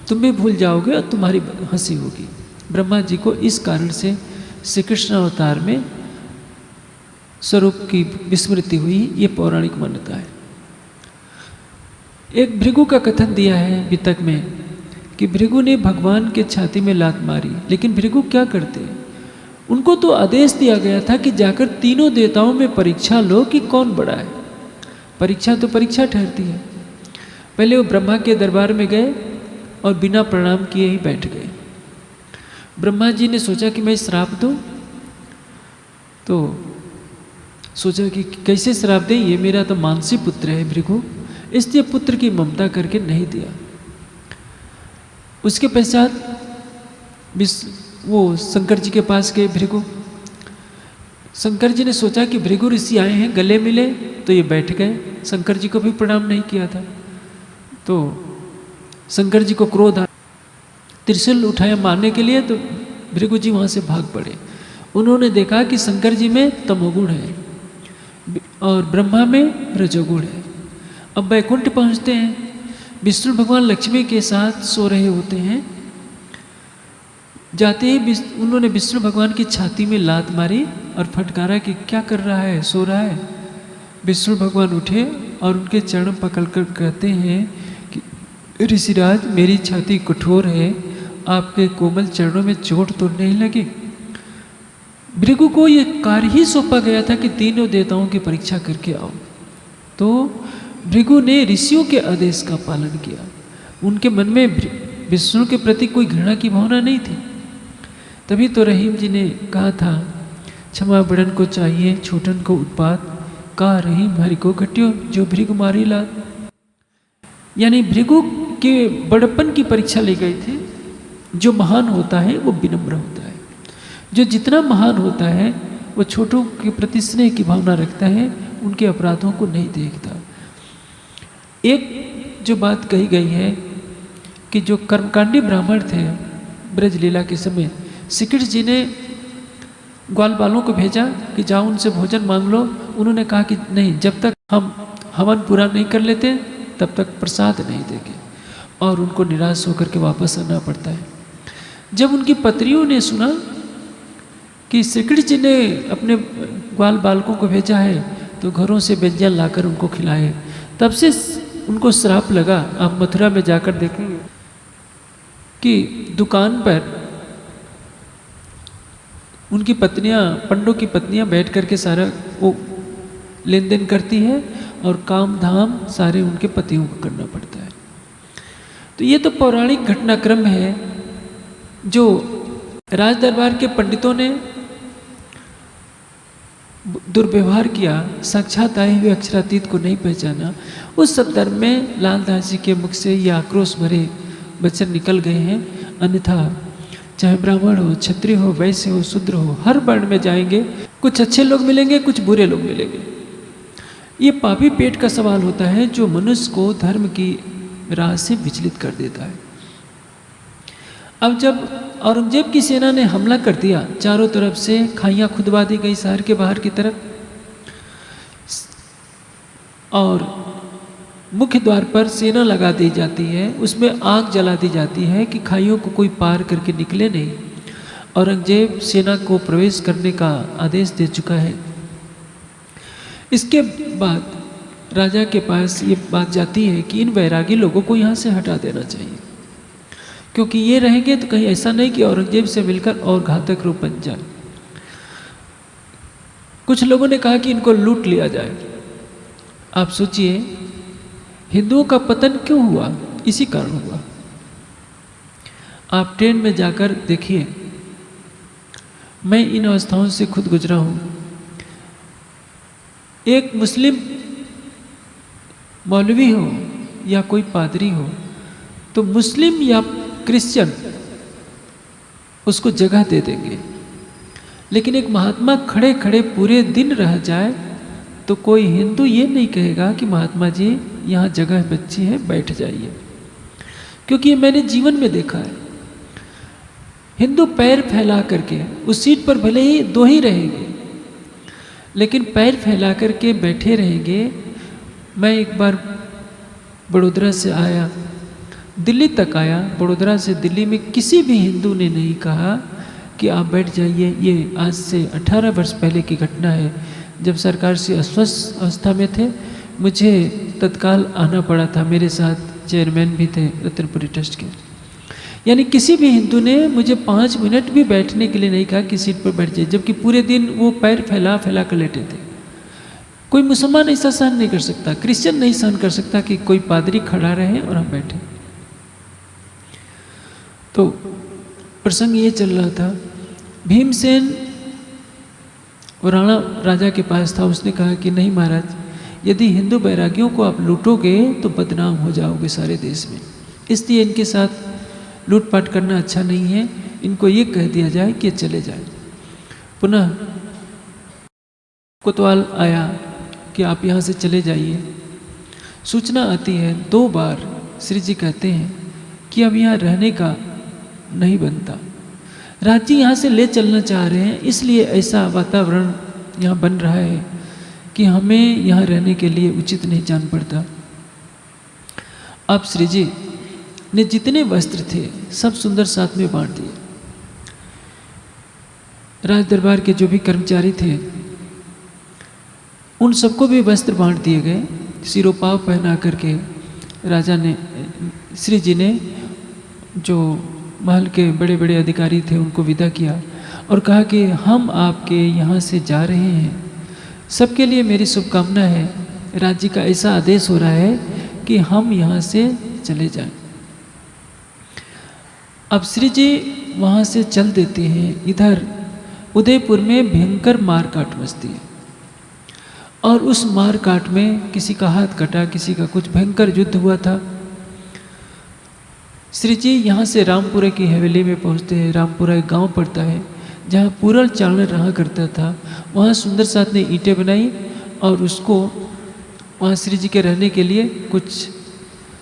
तुम भी भूल जाओगे और तुम्हारी हंसी होगी। ब्रह्मा जी को इस कारण से श्री कृष्ण अवतार में स्वरूप की विस्मृति हुई। ये पौराणिक मान्यता है। एक भृगु का कथन दिया है वितक में कि भृगु ने भगवान के छाती में लात मारी, लेकिन भृगु क्या करते? उनको तो आदेश दिया गया था कि जाकर तीनों देवताओं में परीक्षा लो कि कौन बड़ा है। परीक्षा तो परीक्षा ठहरती है। पहले वो ब्रह्मा के दरबार में गए और बिना प्रणाम किए ही बैठ गए। ब्रह्मा जी ने सोचा कि मैं श्राप दूं, तो सोचा कि कैसे श्राप दें, ये मेरा तो मानसी पुत्र है भृगु, इसलिए पुत्र की ममता करके नहीं दिया। उसके पश्चात वो शंकर जी के पास गए भृगु। शंकर जी ने सोचा कि भृगु ऋषि आए हैं, गले मिले, तो ये बैठ गए। शंकर जी को भी प्रणाम नहीं किया था। तो शंकर जी को क्रोध आया, त्रिशूल उठाया मारने के लिए, तो भृगु जी वहाँ से भाग पड़े। उन्होंने देखा कि शंकर जी में तमोगुण है और ब्रह्मा में रजोगुण है। अब बैकुंठ पहुंचते हैं, विष्णु भगवान लक्ष्मी के साथ सो रहे होते हैं। जाते ही उन्होंने विष्णु भगवान की छाती में लात मारी और फटकारा कि क्या कर रहा है, सो रहा है। विष्णु भगवान उठे और उनके चरण पकड़कर कहते हैं कि ऋषिराज, मेरी छाती कठोर है, आपके कोमल चरणों में चोट तो नहीं लगी। भृगु को ये कार्य ही सौंपा गया था कि तीनों देवताओं की परीक्षा करके आओ। तो भृगु ने ऋषियों के आदेश का पालन किया। उनके मन में विष्णु के प्रति कोई घृणा की भावना नहीं थी। तभी तो रहीम जी ने कहा था, क्षमा बड़न को चाहिए छोटन को उत्पात, का रहीम हरि को घट्यो जो भृगु मारी लात। यानी भृगु के बड़प्पन की परीक्षा ली गई थी। जो महान होता है वो विनम्र होता है, जो जितना महान होता है वो छोटों के प्रति स्नेह की भावना रखता है, उनके अपराधों को नहीं देखता। एक जो बात कही गई है कि जो कर्मकांडी ब्राह्मण थे ब्रज लीला के समय, श्री कृष्ण जी ने ग्वाल बालों को भेजा कि जाओ उनसे भोजन मांग लो। उन्होंने कहा कि नहीं, जब तक हम हवन पूरा नहीं कर लेते तब तक प्रसाद नहीं देंगे, और उनको निराश होकर के वापस आना पड़ता है। जब उनकी पत्नियों ने सुना कि श्री कृष्ण जी ने अपने ग्वाल बालकों को भेजा है तो घरों से व्यंजन लाकर उनको खिलाए, तब से उनको श्राप लगा। आप मथुरा में जाकर देखेंगे कि दुकान पर उनकी पत्नियां, पंडों की पत्नियां बैठ करके सारा वो लेन देन करती है और काम धाम सारे उनके पतियों को करना पड़ता है। तो ये तो पौराणिक घटनाक्रम है जो राज दरबार के पंडितों ने दुर्व्यवहार किया, साक्षात आए हुए अक्षरातीत को नहीं पहचाना। उस संदर्भ में लालदास जी के मुख से ये आक्रोश भरे वचन निकल गए हैं। अन्यथा चाहे ब्राह्मण हो, क्षत्रिय हो, वैश्य हो, शूद्र हो, हर वर्ण में जाएंगे, कुछ अच्छे लोग मिलेंगे, कुछ बुरे लोग मिलेंगे। ये पापी पेट का सवाल होता है जो मनुष्य को धर्म की राह से विचलित कर देता है। अब जब औरंगजेब की सेना ने हमला कर दिया, चारों तरफ से खाइयाँ खुदवा दी गई शहर के बाहर की तरफ, और मुख्य द्वार पर सेना लगा दी जाती है, उसमें आग जला दी जाती है कि खाइयों को कोई पार करके निकले नहीं। औरंगजेब सेना को प्रवेश करने का आदेश दे चुका है। इसके बाद राजा के पास ये बात जाती है कि इन वैरागी लोगों को यहाँ से हटा देना चाहिए, क्योंकि ये रहेंगे तो कहीं ऐसा नहीं कि औरंगजेब से मिलकर और घातक रूप बन जाए। कुछ लोगों ने कहा कि इनको लूट लिया जाए। आप सोचिए, हिंदुओं का पतन क्यों हुआ? इसी कारण हुआ। आप ट्रेन में जाकर देखिए, मैं इन अवस्थाओं से खुद गुजरा हूँ। एक मुस्लिम मौलवी हो या कोई पादरी हो तो मुस्लिम या क्रिश्चियन उसको जगह दे देंगे, लेकिन एक महात्मा खड़े खड़े पूरे दिन रह जाए तो कोई हिंदू ये नहीं कहेगा कि महात्मा जी यहाँ जगह बची है, बैठ जाइए। क्योंकि ये मैंने जीवन में देखा है। हिंदू पैर फैला करके उस सीट पर भले ही दो ही रहेंगे, लेकिन पैर फैला करके बैठे रहेंगे। मैं एक बार बड़ोदरा से आया, दिल्ली तक आया, बड़ोदरा से दिल्ली में किसी भी हिंदू ने नहीं कहा कि आप बैठ जाइए। ये आज से 18 वर्ष पहले की घटना है, जब सरकार से अस्वस्थ अवस्था में थे। मुझे तत्काल आना पड़ा था, मेरे साथ चेयरमैन भी थे रतनपुरी ट्रस्ट के। यानी किसी भी हिंदू ने मुझे 5 मिनट भी बैठने के लिए नहीं कहा कि सीट पर बैठ जाइए, जबकि पूरे दिन वो पैर फैला फैला कर लेटे थे। कोई मुसलमान ऐसा सहन नहीं कर सकता, क्रिश्चियन नहीं सहन कर सकता कि कोई पादरी खड़ा रहे और हम बैठे। तो प्रसंग ये चल रहा था, भीमसेन राणा राजा के पास था। उसने कहा कि नहीं महाराज, यदि हिंदू बैरागियों को आप लूटोगे तो बदनाम हो जाओगे सारे देश में, इसलिए इनके साथ लूटपाट करना अच्छा नहीं है। इनको ये कह दिया जाए कि चले जाए। पुनः कोतवाल आया कि आप यहाँ से चले जाइए। सूचना आती है 2 बार श्री जी कहते हैं कि अब यहाँ रहने का नहीं बनता। राज्य यहाँ से ले चलना चाह रहे हैं, इसलिए ऐसा वातावरण यहाँ बन रहा है कि हमें यहाँ रहने के लिए उचित नहीं जान पड़ता। अब श्री जी ने जितने वस्त्र थे सब सुंदर साथ में बांट दिए। राज दरबार के जो भी कर्मचारी थे उन सबको भी वस्त्र बांट दिए गए। सिरोपाव पहना करके राजा ने, श्री जी ने जो महल के बड़े बड़े अधिकारी थे उनको विदा किया और कहा कि हम आपके यहाँ से जा रहे हैं, सबके लिए मेरी शुभकामना है। राज्य का ऐसा आदेश हो रहा है कि हम यहाँ से चले जाएं। अब श्री जी वहाँ से चल देते हैं। इधर उदयपुर में भयंकर मारकाट मचती है और उस मारकाट में किसी का हाथ कटा, किसी का कुछ भयंकर युद्ध हुआ था। श्री जी यहाँ से रामपुरा की हवेली में पहुँचते हैं। रामपुरा एक गांव पड़ता है जहाँ पूरल चारण रहा करता था। वहाँ सुंदर साथ ने ईंटें बनाई और उसको वहाँ श्री जी के रहने के लिए कुछ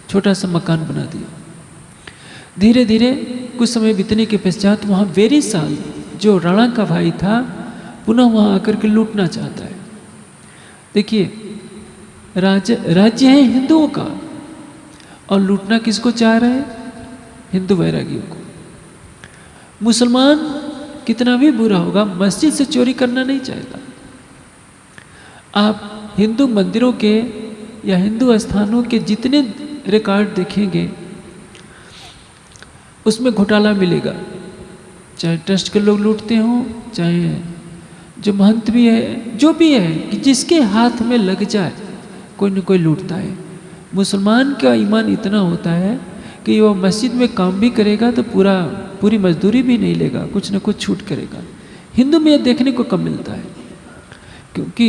छोटा सा मकान बना दिया। धीरे धीरे कुछ समय बीतने के पश्चात वहाँ वेरी साल जो राणा का भाई था पुनः वहाँ आकर के लूटना चाहता है। देखिए, राज्य है हिंदुओं का और लूटना किसको चाह रहा है? हिंदू वैरागियों को। मुसलमान कितना भी बुरा होगा मस्जिद से चोरी करना नहीं चाहेगा। आप हिंदू मंदिरों के या हिंदू स्थानों के जितने रिकॉर्ड देखेंगे उसमें घोटाला मिलेगा, चाहे ट्रस्ट के लोग लूटते हों, चाहे जो महंत भी है, जो भी है, कि जिसके हाथ में लग जाए कोई न कोई लूटता है। मुसलमान का ईमान इतना होता है कि वो मस्जिद में काम भी करेगा तो पूरी मजदूरी भी नहीं लेगा, कुछ न कुछ छूट करेगा। हिंदू में यह देखने को कम मिलता है क्योंकि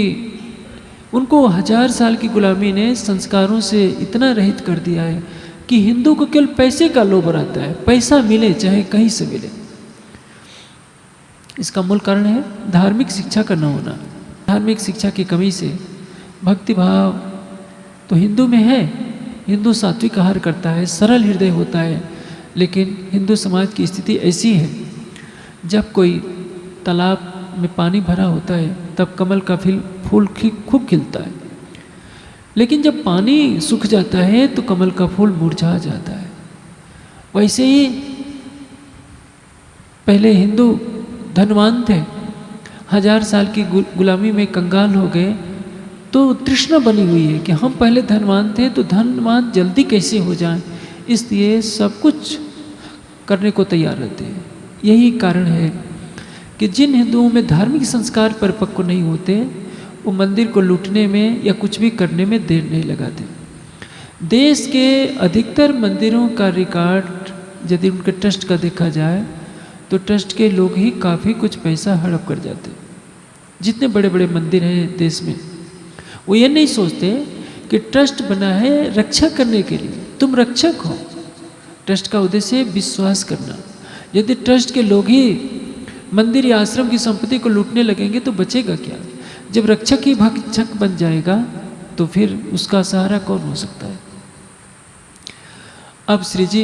उनको 1000 साल की गुलामी ने संस्कारों से इतना रहित कर दिया है कि हिंदू को केवल पैसे का लोभ रहता है, पैसा मिले चाहे कहीं से मिले। इसका मूल कारण है धार्मिक शिक्षा का न होना। धार्मिक शिक्षा की कमी से भक्ति भाव तो हिंदू में है, हिंदू सात्विक आहार करता है, सरल हृदय होता है, लेकिन हिंदू समाज की स्थिति ऐसी है, जब कोई तालाब में पानी भरा होता है तब कमल का फूल खूब खिलता है, लेकिन जब पानी सूख जाता है तो कमल का फूल मुरझा जाता है। वैसे ही पहले हिंदू धनवान थे, 1000 साल की गुलामी में कंगाल हो गए तो तृष्णा बनी हुई है कि हम पहले धनवान थे तो धनवान जल्दी कैसे हो जाएं, इसलिए सब कुछ करने को तैयार रहते हैं। यही कारण है कि जिन हिंदुओं में धार्मिक संस्कार परिपक्व नहीं होते वो मंदिर को लूटने में या कुछ भी करने में देर नहीं लगाते। देश के अधिकतर मंदिरों का रिकॉर्ड यदि उनके ट्रस्ट का देखा जाए तो ट्रस्ट के लोग ही काफ़ी कुछ पैसा हड़प कर जाते। जितने बड़े बड़े मंदिर हैं देश में, वो ये नहीं सोचते कि ट्रस्ट बना है रक्षा करने के लिए, तुम रक्षक हो। ट्रस्ट का उद्देश्य है विश्वास करना। यदि ट्रस्ट के लोग ही मंदिर या आश्रम की संपत्ति को लूटने लगेंगे तो बचेगा क्या? जब रक्षक ही भक्षक बन जाएगा तो फिर उसका सहारा कौन हो सकता है? अब श्री जी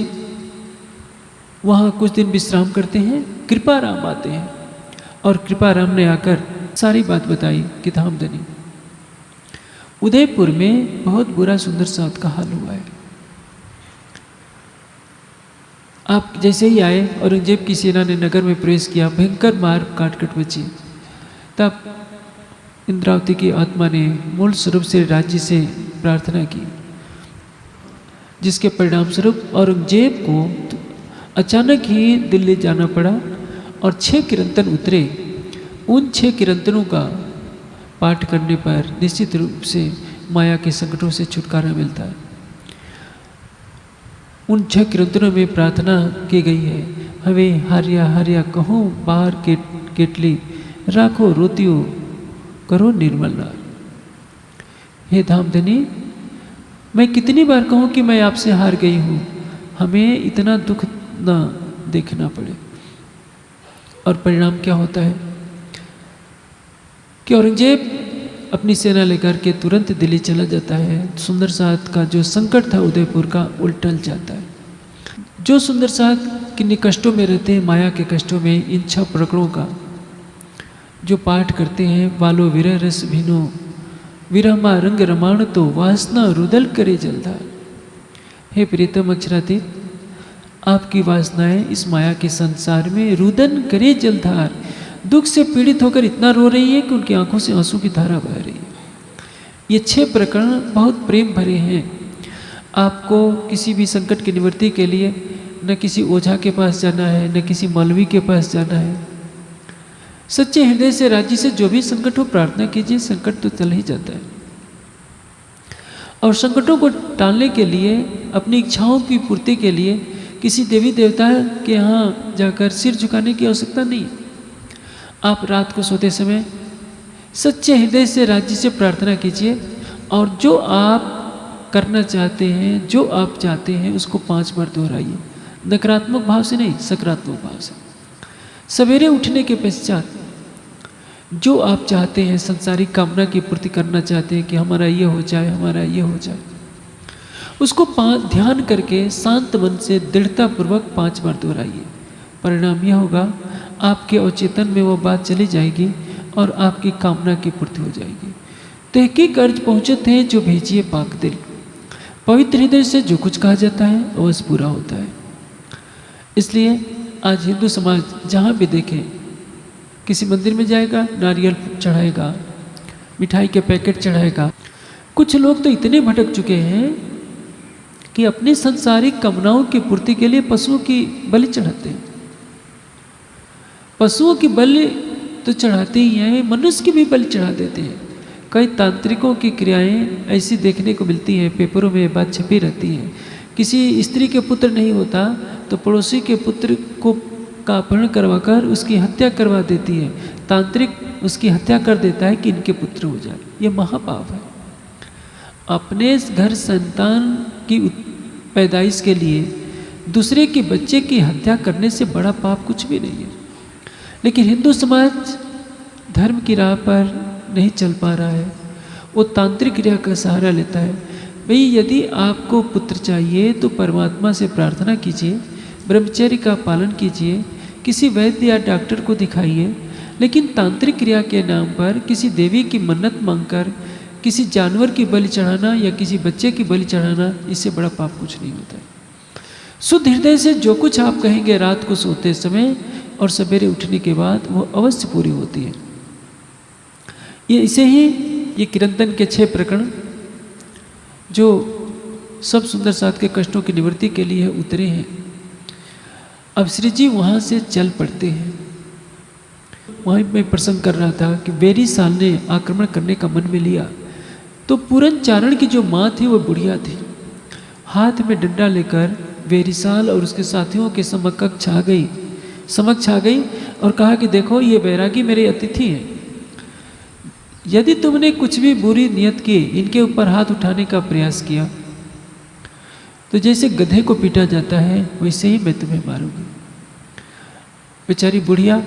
वहाँ कुछ दिन विश्राम करते हैं। कृपाराम आते हैं और कृपाराम ने आकर सारी बात बताई कि धामधनी उदयपुर में बहुत बुरा सुंदर साथ का हाल हुआ है। आप जैसे ही आए औरंगजेब की सेना ने नगर में प्रवेश किया, भयंकर मार काट बची। तब इंद्रावती की आत्मा ने मूल स्वरूप से राज्य से प्रार्थना की, जिसके परिणाम स्वरूप औरंगजेब को अचानक ही दिल्ली जाना पड़ा और 6 किरंतन उतरे। उन 6 किरंतनों का पाठ करने पर निश्चित रूप से माया के संकटों से छुटकारा मिलता है। उन 6 किरंतनों में प्रार्थना की गई है, हवे हारिया हारिया कहो बाहर केटली राखो रोतियो करो निर्मल नार। हे धामधनी, मैं कितनी बार कहूँ कि मैं आपसे हार गई हूँ, हमें इतना दुख ना देखना पड़े। और परिणाम क्या होता है कि औरंगजेब अपनी सेना लेकर के तुरंत दिल्ली चला जाता है। सुंदर साथ का जो संकट था उदयपुर का उलटल जाता है। जो सुंदर साथ किन्हीं कष्टों में रहते हैं, माया के कष्टों में, इन 6 प्रकरणों का जो पाठ करते हैं, वालो विरह रस भिनो विरह मा रंग रमाण तो वासना रुदल करे जलधार। हे प्रीतम अक्षरातीत, आपकी वासनाएं इस माया के संसार में रुदन करे जलधार, दुख से पीड़ित होकर इतना रो रही है कि उनकी आंखों से आंसू की धारा बह रही है। ये 6 प्रकरण बहुत प्रेम भरे हैं। आपको किसी भी संकट की निवृत्ति के लिए न किसी ओझा के पास जाना है, न किसी मौलवी के पास जाना है। सच्चे हृदय से राज्य से जो भी संकट हो प्रार्थना कीजिए, संकट तो चल ही जाता है। और संकटों को टालने के लिए, अपनी इच्छाओं की पूर्ति के लिए किसी देवी देवता के यहाँ जाकर सिर झुकाने की आवश्यकता नहीं। आप रात को सोते समय सच्चे हृदय से राज्य से प्रार्थना कीजिए, और जो आप करना चाहते हैं, जो आप चाहते हैं, उसको 5 बार दोहराइए। नकारात्मक भाव से नहीं, सकारात्मक भाव से। सवेरे उठने के पश्चात जो आप चाहते हैं, संसारिक कामना की पूर्ति करना चाहते हैं कि हमारा ये हो जाए, हमारा ये हो जाए, उसको ध्यान करके शांत मन से दृढ़तापूर्वक 5 बार दोहराइए। परिणाम यह होगा, आपके अवचेतन में वो बात चली जाएगी और आपकी कामना की पूर्ति हो जाएगी। तहकीक अर्ज पहुँचते हैं जो भेजिए पाक दिल। पवित्र हृदय से जो कुछ कहा जाता है अवश्य पूरा होता है। इसलिए आज हिंदू समाज जहाँ भी देखें, किसी मंदिर में जाएगा, नारियल चढ़ाएगा, मिठाई के पैकेट चढ़ाएगा। कुछ लोग तो इतने भटक चुके हैं कि अपनी सांसारिक कामनाओं की पूर्ति के लिए पशुओं की बलि चढ़ाते हैं। पशुओं की बलि तो चढ़ाते ही हैं, मनुष्य की भी बलि चढ़ा देते हैं। कई तांत्रिकों की क्रियाएं ऐसी देखने को मिलती हैं, पेपरों में बात छपी रहती है। किसी स्त्री के पुत्र नहीं होता तो पड़ोसी के पुत्र को का अपहरण करवाकर उसकी हत्या करवा देती है। तांत्रिक उसकी हत्या कर देता है कि इनके पुत्र हो जाए। ये महापाप है। अपने घर संतान की पैदाइश के लिए दूसरे के बच्चे की हत्या करने से बड़ा पाप कुछ भी नहीं है। लेकिन हिंदू समाज धर्म की राह पर नहीं चल पा रहा है, वो तांत्रिक क्रिया का सहारा लेता है। भाई, यदि आपको पुत्र चाहिए तो परमात्मा से प्रार्थना कीजिए, ब्रह्मचर्य का पालन कीजिए, किसी वैद्य या डॉक्टर को दिखाइए। लेकिन तांत्रिक क्रिया के नाम पर किसी देवी की मन्नत मांगकर किसी जानवर की बलि चढ़ाना या किसी बच्चे की बलि चढ़ाना, इससे बड़ा पाप कुछ नहीं होता है। शुद्ध हृदय से जो कुछ आप कहेंगे रात को सोते समय और सवेरे उठने के बाद, वो अवश्य पूरी होती है। ये इसे ही ये किरंतन के 6 प्रकरण जो सब सुंदर साथ के कष्टों की निवृत्ति के लिए उतरे हैं। अब श्री जी वहाँ से चल पड़ते हैं। वहीं मैं प्रसंग कर रहा था कि बेरी साल ने आक्रमण करने का मन में लिया तो पूरन चारण की जो माँ थी वो बुढ़िया थी। हाथ में डंडा लेकर बेरीसाल और उसके साथियों के समक्ष आ गई और कहा कि देखो, ये बैरागी मेरे अतिथि हैं। यदि तुमने कुछ भी बुरी नियत की, इनके ऊपर हाथ उठाने का प्रयास किया, तो जैसे गधे को पीटा जाता है वैसे ही मैं तुम्हें मारूंगी। बेचारी बुढ़िया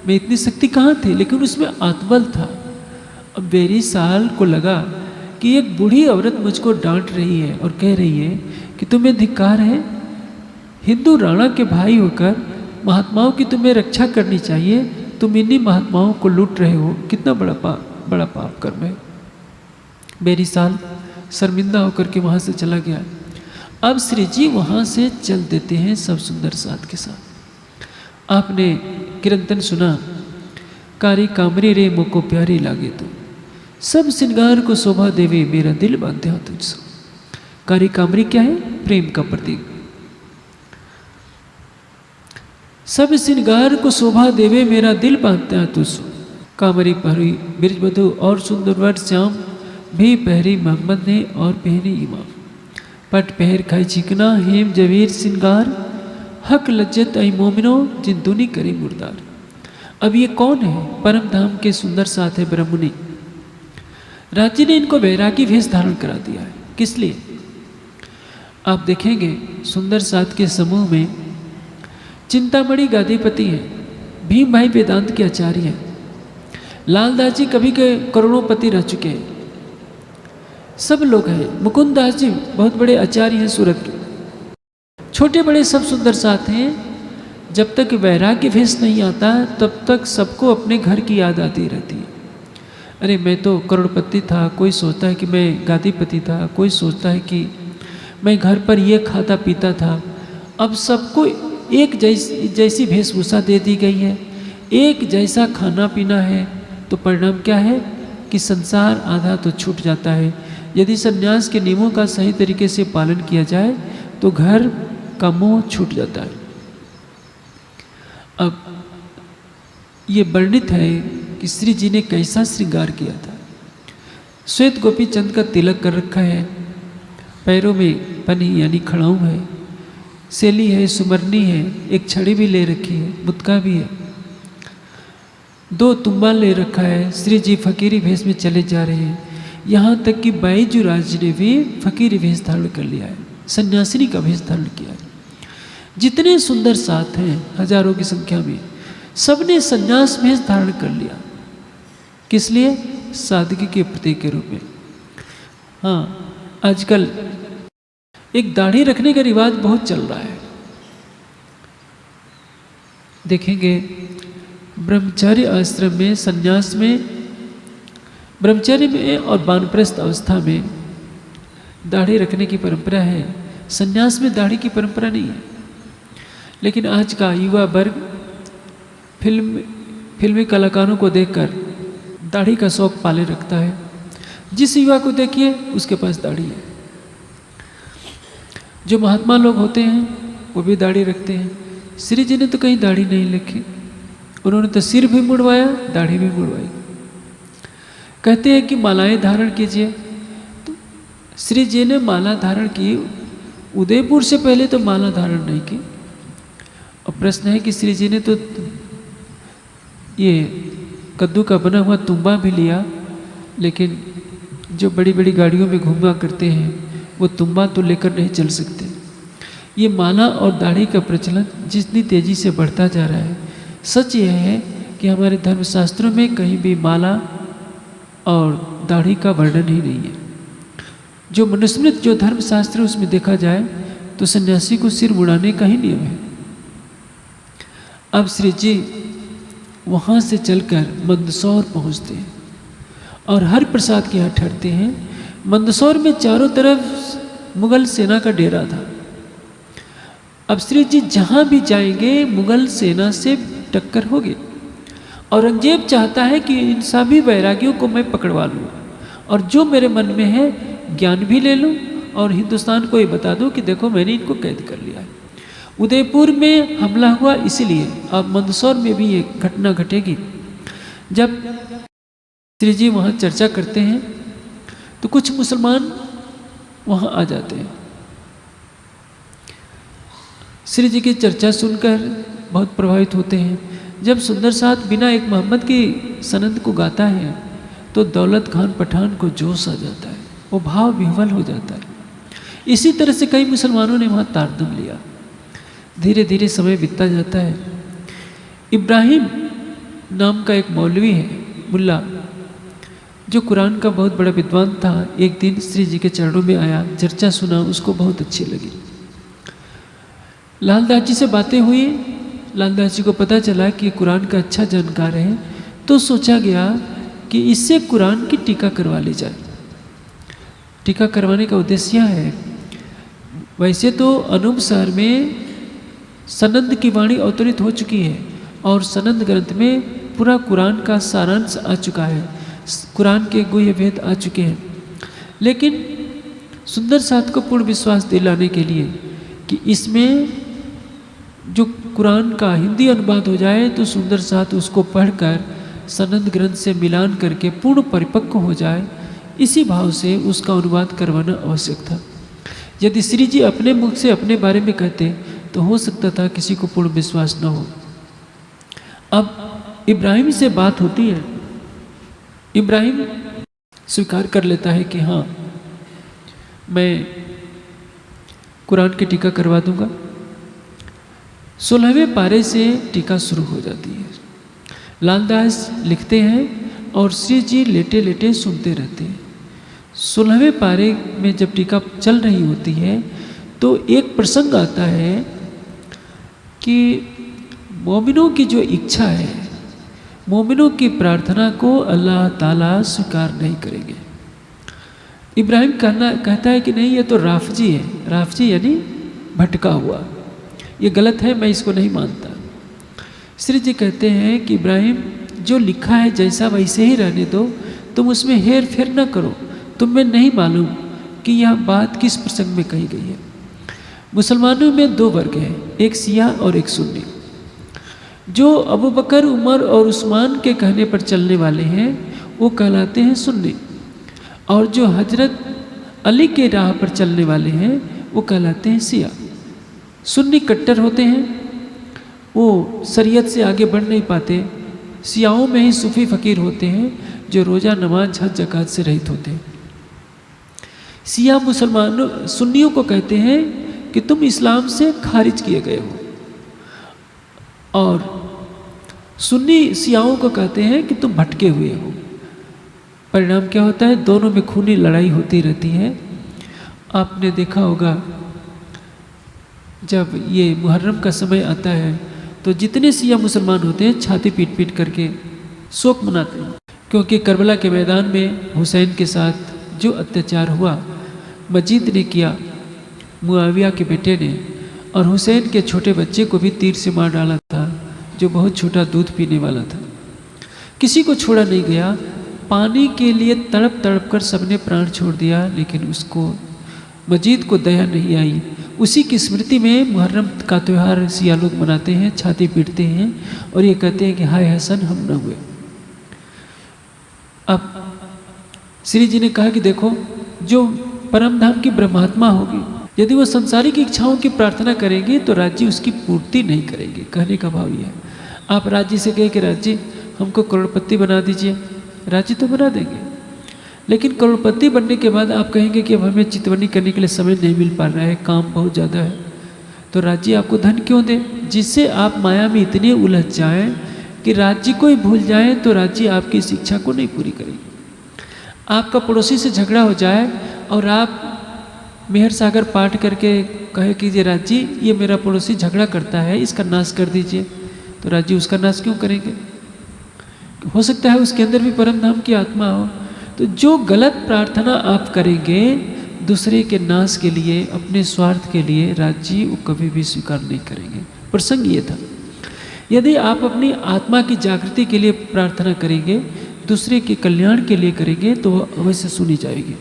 में इतनी शक्ति कहाँ थी, लेकिन उसमें आत्मबल था। अब बेरी साल को लगा कि एक बूढ़ी औरत मुझको डांट रही है और कह रही है कि तुम्हें धिक्कार है, हिंदू राणा के भाई होकर महात्माओं की तुम्हें रक्षा करनी चाहिए, तुम इन्हीं महात्माओं को लूट रहे हो, कितना बड़ा पाप कर्म है। बेरी साल शर्मिंदा होकर के वहाँ से चला गया। अब श्री जी वहाँ से चल देते हैं सब सुंदर साथ के साथ। आपने किरंतन सुना, कारी कामरी रे मोको प्यारी लागे तो, सब श्रृंगार को शोभा देवे मेरा दिल बांधे हो तुझसे। कारी कामरी क्या है? प्रेम का प्रतीक। सब श्रृंगार को शोभा देवे मेरा दिल बांधते हैं तुझसे। कामरी पहरी बिरजबधु और सुंदरवर श्याम भी पहरी मोहम्मद ने और पहरी इमाम। पट पहर खाई चिकना हेम जवीर श्रृंगार, हक लज्जत आई मोमिनो जिन दुनी करे मुर्दार। अब ये कौन है? परम धाम के सुंदर साथ है ब्रह्मणि। राज्य ने इनको वैरागी वेश धारण करा दिया है। किस लिए? आप देखेंगे सुंदर साथ के समूह में चिंतामणि गादीपति हैं, भीम भाई वेदांत के आचार्य हैं, लालदास जी कभी के करोड़ोंपति रह चुके हैं, सब लोग हैं। मुकुंद दास जी बहुत बड़े आचार्य हैं सूरत के। छोटे बड़े सब सुंदर साथ हैं। जब तक वैराग्य भेष नहीं आता तब तक सबको अपने घर की याद आती रहती है। अरे मैं तो करोड़पति था, कोई सोचता है कि मैं गादीपति था, कोई सोचता है कि मैं घर पर ये खाता पीता था, अब सबको एक जैसी वेशभूषा दे दी गई है, एक जैसा खाना पीना है, तो परिणाम क्या है कि संसार आधा तो छूट जाता है। यदि संन्यास के नियमों का सही तरीके से पालन किया जाए तो घर का मोह छूट जाता है। अब ये वर्णित है कि श्री जी ने कैसा श्रृंगार किया था। श्वेत गोपी चंद का तिलक कर रखा है, पैरों में पनी यानी खड़ाऊं है, सेली है, सुमरनी है, एक छड़ी भी ले रखी है, मुतका भी है, 2 तुम्बा ले रखा है। श्री जी फकीरी भेष में चले जा रहे हैं। यहाँ तक कि बाईजूराज ने भी फकीरी भेष धारण कर लिया है, सन्यासिनी का भेष धारण किया है। जितने सुंदर साथ हैं हजारों की संख्या में, सबने सन्यास भेष धारण कर लिया। किस लिए? सादगी के प्रतीक के रूप में। हाँ, आजकल एक दाढ़ी रखने का रिवाज बहुत चल रहा है। देखेंगे ब्रह्मचर्य आश्रम में, सन्यास में, ब्रह्मचर्य में और वानप्रस्थ अवस्था में दाढ़ी रखने की परंपरा है। सन्यास में दाढ़ी की परंपरा नहीं है। लेकिन आज का युवा वर्ग फिल्मी कलाकारों को देखकर दाढ़ी का शौक पाले रखता है। जिस युवा को देखिए उसके पास दाढ़ी है। जो महात्मा लोग होते हैं वो भी दाढ़ी रखते हैं। श्री जी ने तो कहीं दाढ़ी नहीं रखी, उन्होंने तो सिर भी मुड़वाया, दाढ़ी भी मुड़वाई। कहते हैं कि मालाएं धारण कीजिए, तो श्री जी ने माला धारण की। उदयपुर से पहले तो माला धारण नहीं की। और प्रश्न है कि श्री जी ने तो ये कद्दू का बना हुआ तुम्बा भी लिया, लेकिन जो बड़ी बड़ी गाड़ियों में घूमा करते हैं वो तुम्बा तो लेकर नहीं चल सकते। ये माला और दाढ़ी का प्रचलन जितनी तेज़ी से बढ़ता जा रहा है, सच यह है कि हमारे धर्मशास्त्रों में कहीं भी माला और दाढ़ी का वर्णन ही नहीं है। जो मनुस्मृत जो धर्मशास्त्र है उसमें देखा जाए तो सन्यासी को सिर मुड़ाने का ही नियम है। अब श्री जी वहाँ से चलकर मंदसौर पहुँचते हैं और हरि प्रसाद के यहाँ ठहरते हैं। मंदसौर में चारों तरफ मुगल सेना का डेरा था। अब श्री जी जहाँ भी जाएंगे मुगल सेना से टक्कर होगी। औरंगजेब चाहता है कि इन सभी वैरागियों को मैं पकड़वा लूँ और जो मेरे मन में है ज्ञान भी ले लूँ और हिंदुस्तान को ये बता दूँ कि देखो मैंने इनको कैद कर लिया है। उदयपुर में हमला हुआ इसीलिए, अब मंदसौर में भी ये घटना घटेगी। जब श्री जी वहाँ चर्चा करते हैं तो कुछ मुसलमान वहाँ आ जाते हैं। श्री जी की चर्चा सुनकर बहुत प्रभावित होते हैं। जब सुंदर साथ बिना एक मोहम्मद की सनद को गाता है तो दौलत खान पठान को जोश आ जाता है, वो भाव विह्वल हो जाता है। इसी तरह से कई मुसलमानों ने वहाँ तारदम लिया। धीरे धीरे समय बीतता जाता है। इब्राहिम नाम का एक मौलवी है, मुल्ला, जो कुरान का बहुत बड़ा विद्वान था, एक दिन श्री जी के चरणों में आया, चर्चा सुना, उसको बहुत अच्छी लगी। लालदास जी से बातें हुई। लालदास जी को पता चला कि कुरान का अच्छा जानकार है, तो सोचा गया कि इससे कुरान की टीका करवा ली जाए। टीका करवाने का उद्देश्य है, वैसे तो अनूप शहर में सनंद की वाणी अवतरित हो चुकी है और सनंद ग्रंथ में पूरा कुरान का सारांश आ चुका है, कुरान के गुह्य भेद आ चुके हैं। लेकिन सुंदर साथ को पूर्ण विश्वास दिलाने के लिए कि इसमें जो कुरान का हिंदी अनुवाद हो जाए तो सुंदर साथ उसको पढ़कर सनंद ग्रंथ से मिलान करके पूर्ण परिपक्व हो जाए, इसी भाव से उसका अनुवाद करवाना आवश्यक था। यदि श्री जी अपने मुख से अपने बारे में कहते तो हो सकता था किसी को पूर्ण विश्वास न हो। अब इब्राहिम से बात होती है। इब्राहिम स्वीकार कर लेता है कि हाँ, मैं कुरान की टीका करवा दूंगा। 16वें पारे से टीका शुरू हो जाती है। लालदास लिखते हैं और श्री जी लेटे लेटे सुनते रहते हैं। 16वें पारे में जब टीका चल रही होती है तो एक प्रसंग आता है कि मोमिनों की जो इच्छा है, मोमिनों की प्रार्थना को अल्लाह ताला स्वीकार नहीं करेंगे। इब्राहिम कहता है कि नहीं, ये तो राफजी है। राफजी यानी भटका हुआ, ये गलत है, मैं इसको नहीं मानता। श्री जी कहते हैं कि इब्राहिम, जो लिखा है जैसा वैसे ही रहने दो, तुम उसमें हेर फेर न करो। तुम्हें नहीं मालूम कि यह बात किस प्रसंग में कही गई है। मुसलमानों में दो वर्ग हैं, एक शिया और एक सुन्नी। जो अबू बकर, उमर और उस्मान के कहने पर चलने वाले हैं वो कहलाते हैं सुन्नी, और जो हजरत अली के राह पर चलने वाले हैं वो कहलाते हैं शिया। सुन्नी कट्टर होते हैं, वो शरीयत से आगे बढ़ नहीं पाते। शियाओं में ही सूफी फ़कीर होते हैं जो रोज़ा, नमाज, हज, ज़कात से रहित होते हैं। शिया मुसलमानों, सुन्नियों को कहते हैं कि तुम इस्लाम से खारिज किए गए हो, और सुन्नी शियाओं को कहते हैं कि तुम भटके हुए हो। परिणाम क्या होता है? दोनों में खूनी लड़ाई होती रहती है। आपने देखा होगा जब ये मुहर्रम का समय आता है तो जितने शिया मुसलमान होते हैं छाती पीट पीट करके शोक मनाते हैं, क्योंकि करबला के मैदान में हुसैन के साथ जो अत्याचार हुआ, मजीद ने किया, मुआविया के बेटे ने, और हुसैन के छोटे बच्चे को भी तीर से मार डाला था, जो बहुत छोटा दूध पीने वाला था। किसी को छोड़ा नहीं गया। पानी के लिए तड़प तड़प कर सबने प्राण छोड़ दिया, लेकिन उसको मजीद को दया नहीं आई। उसी की स्मृति में मुहर्रम का त्यौहार शिया लोग मनाते हैं, छाती पीटते हैं और ये कहते हैं कि हाय हसन हम न हुए। अब श्री जी ने कहा कि देखो, जो परम धाम की ब्रह्मात्मा होगी, यदि वो संसारिक इच्छाओं की प्रार्थना करेंगे तो राज्य उसकी पूर्ति नहीं करेंगे। कहने का भाव यह है, आप राज्य से कहें कि राज्य हमको करोड़पति बना दीजिए, राज्य तो बना देंगे, लेकिन करोड़पति बनने के बाद आप कहेंगे कि अब हमें चितवनी करने के लिए समय नहीं मिल पा रहा है, काम बहुत ज़्यादा है, तो राज्य आपको धन क्यों दे? जिससे आप माया में इतने उलझ जाएं कि राज्य को ही भूल जाएं, तो राज्य आपकी शिक्षा को नहीं पूरी करेगी। आपका पड़ोसी से झगड़ा हो जाए और आप मेहर सागर पाठ करके कहे कि ये राज्य, ये मेरा पड़ोसी झगड़ा करता है, इसका नाश कर दीजिए, तो राज्य उसका नाश क्यों करेंगे? हो सकता है उसके अंदर भी परम धाम की आत्मा हो। तो जो गलत प्रार्थना आप करेंगे दूसरे के नाश के लिए, अपने स्वार्थ के लिए, राज्य वो कभी भी स्वीकार नहीं करेंगे। प्रसंग ये था, यदि आप अपनी आत्मा की जागृति के लिए प्रार्थना करेंगे, दूसरे के कल्याण के लिए करेंगे, तो वह अवश्य सुनी जाएगी।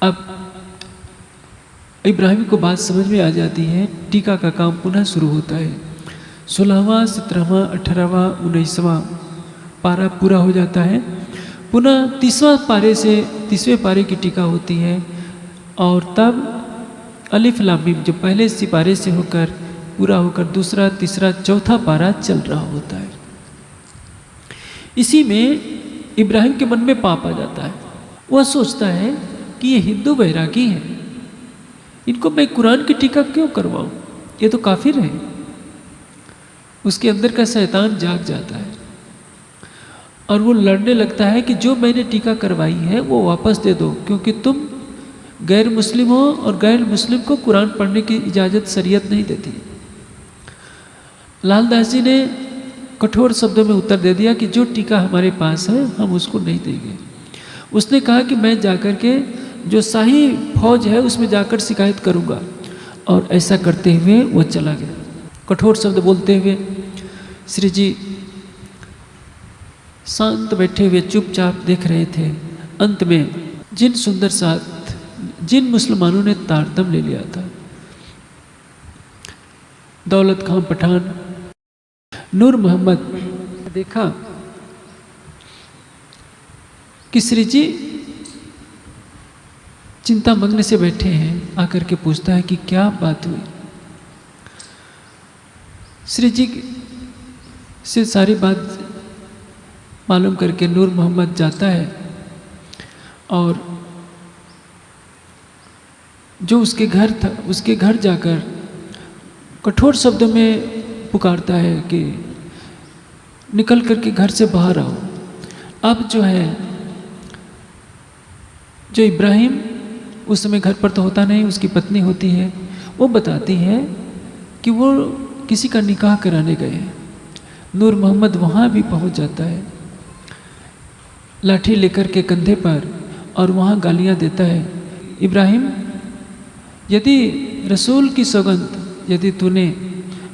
अब इब्राहिम को बात समझ में आ जाती है। टीका का काम पुनः शुरू होता है। 16वां, 17वां, 18वां, 19वां पारा पूरा हो जाता है। पुनः 30वें पारे की टीका होती है, और तब अलिफ लाम मीम जो पहले सिपारे से होकर पूरा होकर दूसरा, तीसरा, चौथा पारा चल रहा होता है। इसी में इब्राहिम के मन में पाप आ जाता है। वह सोचता है कि ये हिंदू बैरागी हैं, इनको मैं कुरान की टीका क्यों करवाऊं, ये तो काफिर है। उसके अंदर का शैतान जाग जाता है और वो लड़ने लगता है कि जो मैंने टीका करवाई है वो वापस दे दो, क्योंकि तुम गैर मुस्लिम हो और गैर मुस्लिम को कुरान पढ़ने की इजाज़त शरीयत नहीं देती। लालदास जी ने कठोर शब्दों में उत्तर दे दिया कि जो टीका हमारे पास है हम उसको नहीं देंगे। उसने कहा कि मैं जाकर के जो शाही फौज है उसमें जाकर शिकायत करूंगा, और ऐसा करते हुए वो चला गया। कठोर शब्द बोलते हुए श्री जी शांत बैठे हुए चुपचाप देख रहे थे। अंत में जिन सुंदर साथ जिन मुसलमानों ने तारतम ले लिया था, दौलत खां पठान, नूर मोहम्मद, देखा कि श्री जी चिंता मग्न से बैठे हैं। आकर के पूछता है कि क्या बात हुई। श्री जी से सारी बात मालूम करके नूर मोहम्मद जाता है और जो उसके घर था उसके घर जाकर कठोर शब्दों में पुकारता है कि निकल करके घर से बाहर आओ। अब जो है, जो इब्राहिम उस समय घर पर तो होता नहीं, उसकी पत्नी होती है, वो बताती है कि वो किसी का निकाह कराने गए हैं। नूर मोहम्मद वहाँ भी पहुँच जाता है लाठी लेकर के कंधे पर, और वहाँ गालियाँ देता है, इब्राहिम यदि रसूल की सौगंध, यदि तूने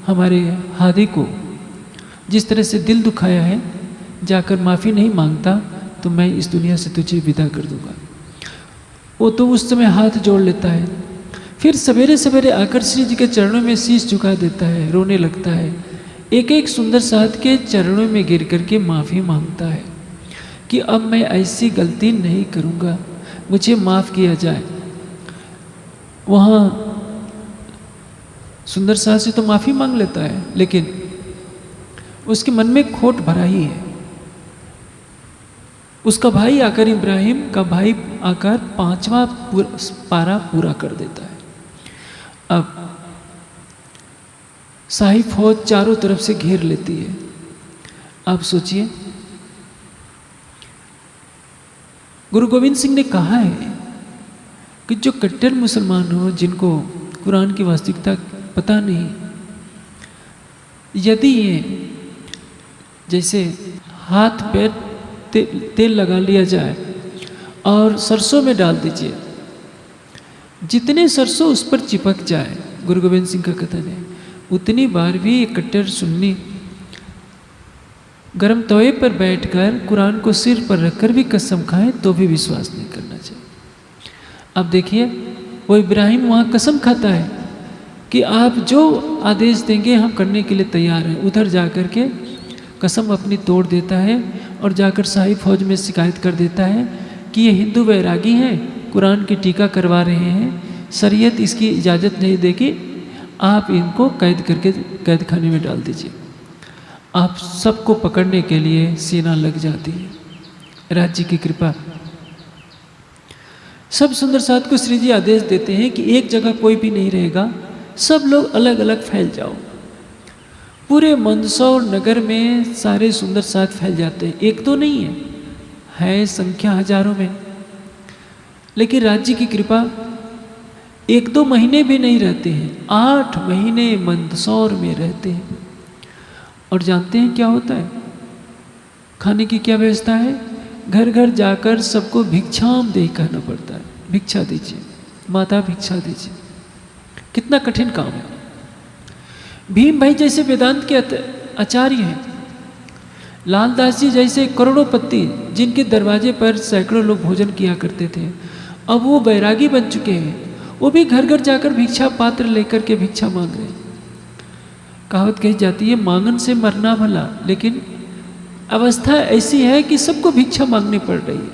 हमारे हादी को जिस तरह से दिल दुखाया है, जाकर माफ़ी नहीं मांगता तो मैं इस दुनिया से तुझे विदा कर दूंगा। वो तो उस समय हाथ जोड़ लेता है, फिर सवेरे सवेरे आकर श्री जी के चरणों में शीश झुका देता है, रोने लगता है, एक एक सुंदर साथ के चरणों में गिर करके माफ़ी मांगता है कि अब मैं ऐसी गलती नहीं करूँगा, मुझे माफ़ किया जाए। वहाँ सुंदर साथ से तो माफ़ी मांग लेता है, लेकिन उसके मन में खोट भरा ही है। उसका भाई आकर, इब्राहिम का भाई आकर 5वां पारा पूरा कर देता है। अब शाही फौज चारों तरफ से घेर लेती है। आप सोचिए, गुरु गोविंद सिंह ने कहा है कि जो कट्टर मुसलमान हो, जिनको कुरान की वास्तविकता पता नहीं, यदि ये जैसे हाथ पैर तेल लगा लिया जाए और सरसों में डाल दीजिए, जितने सरसों उस पर चिपक जाए, गुरु गोविंद सिंह का कथन है, उतनी बार भी एक कट्टर सुन्नी गर्म तवे पर बैठकर कुरान को सिर पर रखकर भी कसम खाए तो भी विश्वास नहीं करना चाहिए। अब देखिए, वो इब्राहिम वहाँ कसम खाता है कि आप जो आदेश देंगे हम करने के लिए तैयार हैं। उधर जाकर के कसम अपनी तोड़ देता है और जाकर शाही फौज में शिकायत कर देता है कि ये हिंदू वैरागी हैं, कुरान की टीका करवा रहे हैं, शरीयत इसकी इजाज़त नहीं देगी, आप इनको कैद करके कैद खाने में डाल दीजिए। आप सबको पकड़ने के लिए सेना लग जाती है। राज्य की कृपा, सब सुंदर साथ को श्री जी आदेश देते हैं कि एक जगह कोई भी नहीं रहेगा, सब लोग अलग अलग फैल जाओ। पूरे मंदसौर नगर में सारे सुंदर साथ फैल जाते हैं। एक तो नहीं है संख्या हजारों में, लेकिन राज्य की कृपा, 1-2 महीने भी नहीं रहते हैं, 8 महीने मंदसौर में रहते हैं। और जानते हैं क्या होता है? खाने की क्या व्यवस्था है? घर घर जाकर सबको भिक्षाम दे कहना पड़ता है, भिक्षा दीजिए, माता भिक्षा दीजिए। कितना कठिन काम है। भीम भाई जैसे वेदांत के आचार्य हैं, लालदास जी जैसे करोड़ोंपति जिनके दरवाजे पर सैकड़ों लोग भोजन किया करते थे, अब वो बैरागी बन चुके हैं, वो भी घर घर जाकर भिक्षा पात्र लेकर के भिक्षा मांग रहे हैं। कहावत कही जाती है, मांगन से मरना भला, लेकिन अवस्था ऐसी है कि सबको भिक्षा मांगनी पड़ रही है।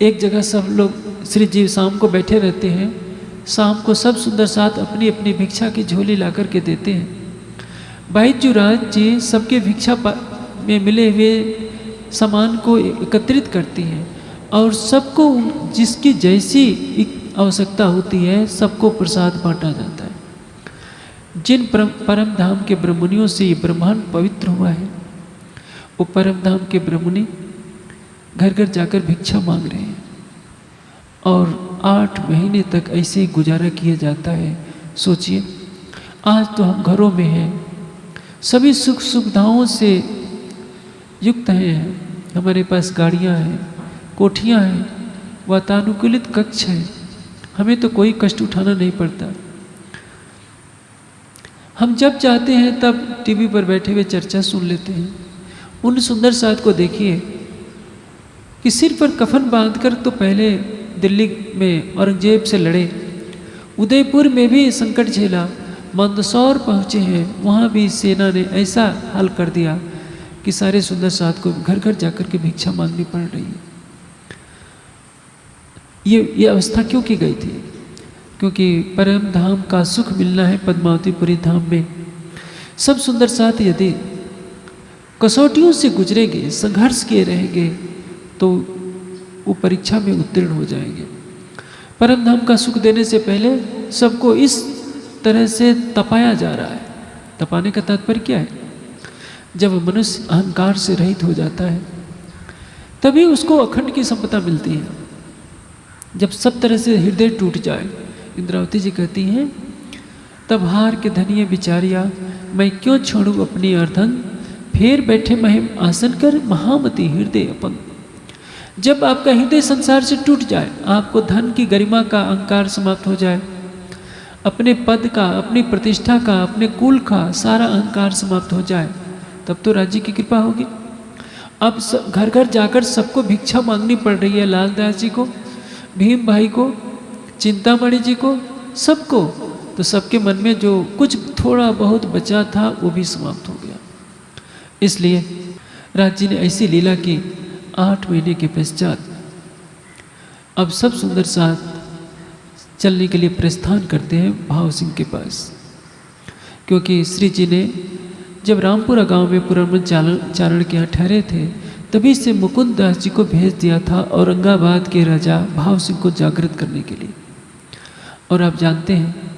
एक जगह सब लोग श्री जी शाम को बैठे रहते हैं, शाम को सब सुंदर साथ अपनी अपनी भिक्षा की झोली ला कर के देते हैं। बैजूराज जी सबके भिक्षा में मिले हुए सामान को एकत्रित करती हैं और सबको जिसकी जैसी आवश्यकता होती है सबको प्रसाद बांटा जाता है। जिन परम धाम के ब्रह्मणियों से ये ब्रह्मांड पवित्र हुआ है, वो परम धाम के ब्रह्मणि घर घर जाकर भिक्षा मांग रहे हैं और 8 महीने तक ऐसे ही गुजारा किया जाता है। सोचिए, आज तो हम घरों में हैं, सभी सुख सुविधाओं से युक्त हैं, हमारे पास गाड़ियां हैं, कोठियां हैं, वातानुकूलित कक्ष है, हमें तो कोई कष्ट उठाना नहीं पड़ता। हम जब चाहते हैं तब टीवी पर बैठे हुए चर्चा सुन लेते हैं। उन सुंदर साथ को देखिए कि सिर पर कफन बांधकर तो पहले दिल्ली में औरंगजेब से लड़े, उदयपुर में भी संकट झेला, मंदसौर पहुँचे हैं, वहाँ भी सेना ने ऐसा हाल कर दिया कि सारे सुंदर साथ को घर घर जाकर के भिक्षा मांगनी पड़ रही है। ये अवस्था क्यों की गई थी? क्योंकि परम धाम का सुख मिलना है पद्मावतीपुरी धाम में। सब सुंदर साथ यदि कसौटियों से गुजरेंगे, संघर्ष किए रहेंगे, तो वो परीक्षा में उत्तीर्ण हो जाएंगे। परम धाम का सुख देने से पहले सबको इस तरह से तपाया जा रहा है। तपाने का तात्पर्य क्या है? जब मनुष्य अहंकार से रहित हो जाता है तभी उसको अखंड की संपदा मिलती है। जब सब तरह से हृदय टूट जाए, इंद्रावती जी कहती हैं, तब हार के धनिये बिचारिया, मैं क्यों छोड़ूं अपनी अर्धन, फेर बैठे महिम आसन कर महामती हृदय अपन। जब आपका हृदय संसार से टूट जाए, आपको धन की गरिमा का अहंकार समाप्त हो जाए, अपने पद का, अपनी प्रतिष्ठा का, अपने कुल का सारा अहंकार समाप्त हो जाए, तब तो राज्य की कृपा होगी। अब घर घर जाकर सबको भिक्षा मांगनी पड़ रही है, लालदास जी को, भीम भाई को, चिंतामणि जी को, सबको। तो सबके मन में जो कुछ थोड़ा बहुत बचा था वो भी समाप्त हो गया। इसलिए राज जी ने ऐसी लीला की, 8 महीने के पश्चात अब सब सुंदर साथ चलने के लिए प्रस्थान करते हैं भाव सिंह के पास। क्योंकि श्री जी ने जब रामपुरा गांव में पुरमन चारण के यहाँ ठहरे थे, तभी से मुकुंद दास जी को भेज दिया था औरंगाबाद के राजा भाव सिंह को जागृत करने के लिए। और आप जानते हैं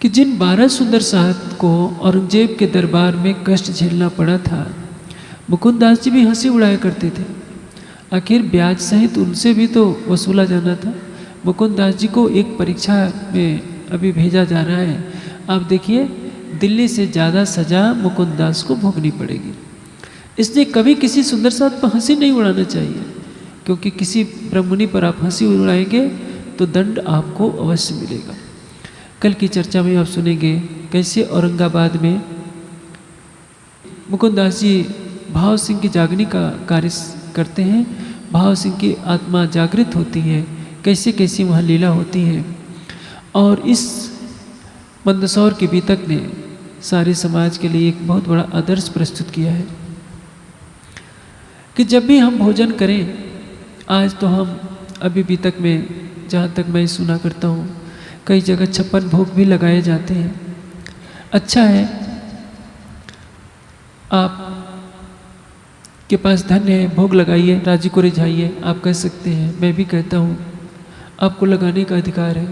कि जिन 12 सुंदर साहब को औरंगजेब के दरबार में कष्ट झेलना पड़ा था, मुकुंद दास जी भी हंसी उड़ाया करते थे। आखिर ब्याज सहित उनसे भी तो वसूला जाना था। मुकुंद दास जी को एक परीक्षा में अभी भेजा जा रहा है। आप देखिए, दिल्ली से ज़्यादा सजा मुकुंद दास को भोगनी पड़ेगी। इसलिए कभी किसी सुंदर साथ पर हंसी नहीं उड़ाना चाहिए, क्योंकि किसी ब्रह्मणि पर आप हंसी उड़ाएंगे तो दंड आपको अवश्य मिलेगा। कल की चर्चा में आप सुनेंगे कैसे औरंगाबाद में मुकुंद दास जी भाव सिंह की जागने का कार्य करते हैं, भाव सिंह की आत्मा जागृत होती है, कैसे कैसी वहाँ लीला होती है। और इस मंदसौर के बीतक ने सारे समाज के लिए एक बहुत बड़ा आदर्श प्रस्तुत किया है कि जब भी हम भोजन करें, आज तो हम अभी बीतक में जहाँ तक मैं सुना करता हूँ, कई जगह 56 भोग भी लगाए जाते हैं। अच्छा है, आप के पास धन है, भोग लगाइए, राजी को रिझाइए, आप कह सकते हैं। मैं भी कहता हूँ, आपको लगाने का अधिकार है,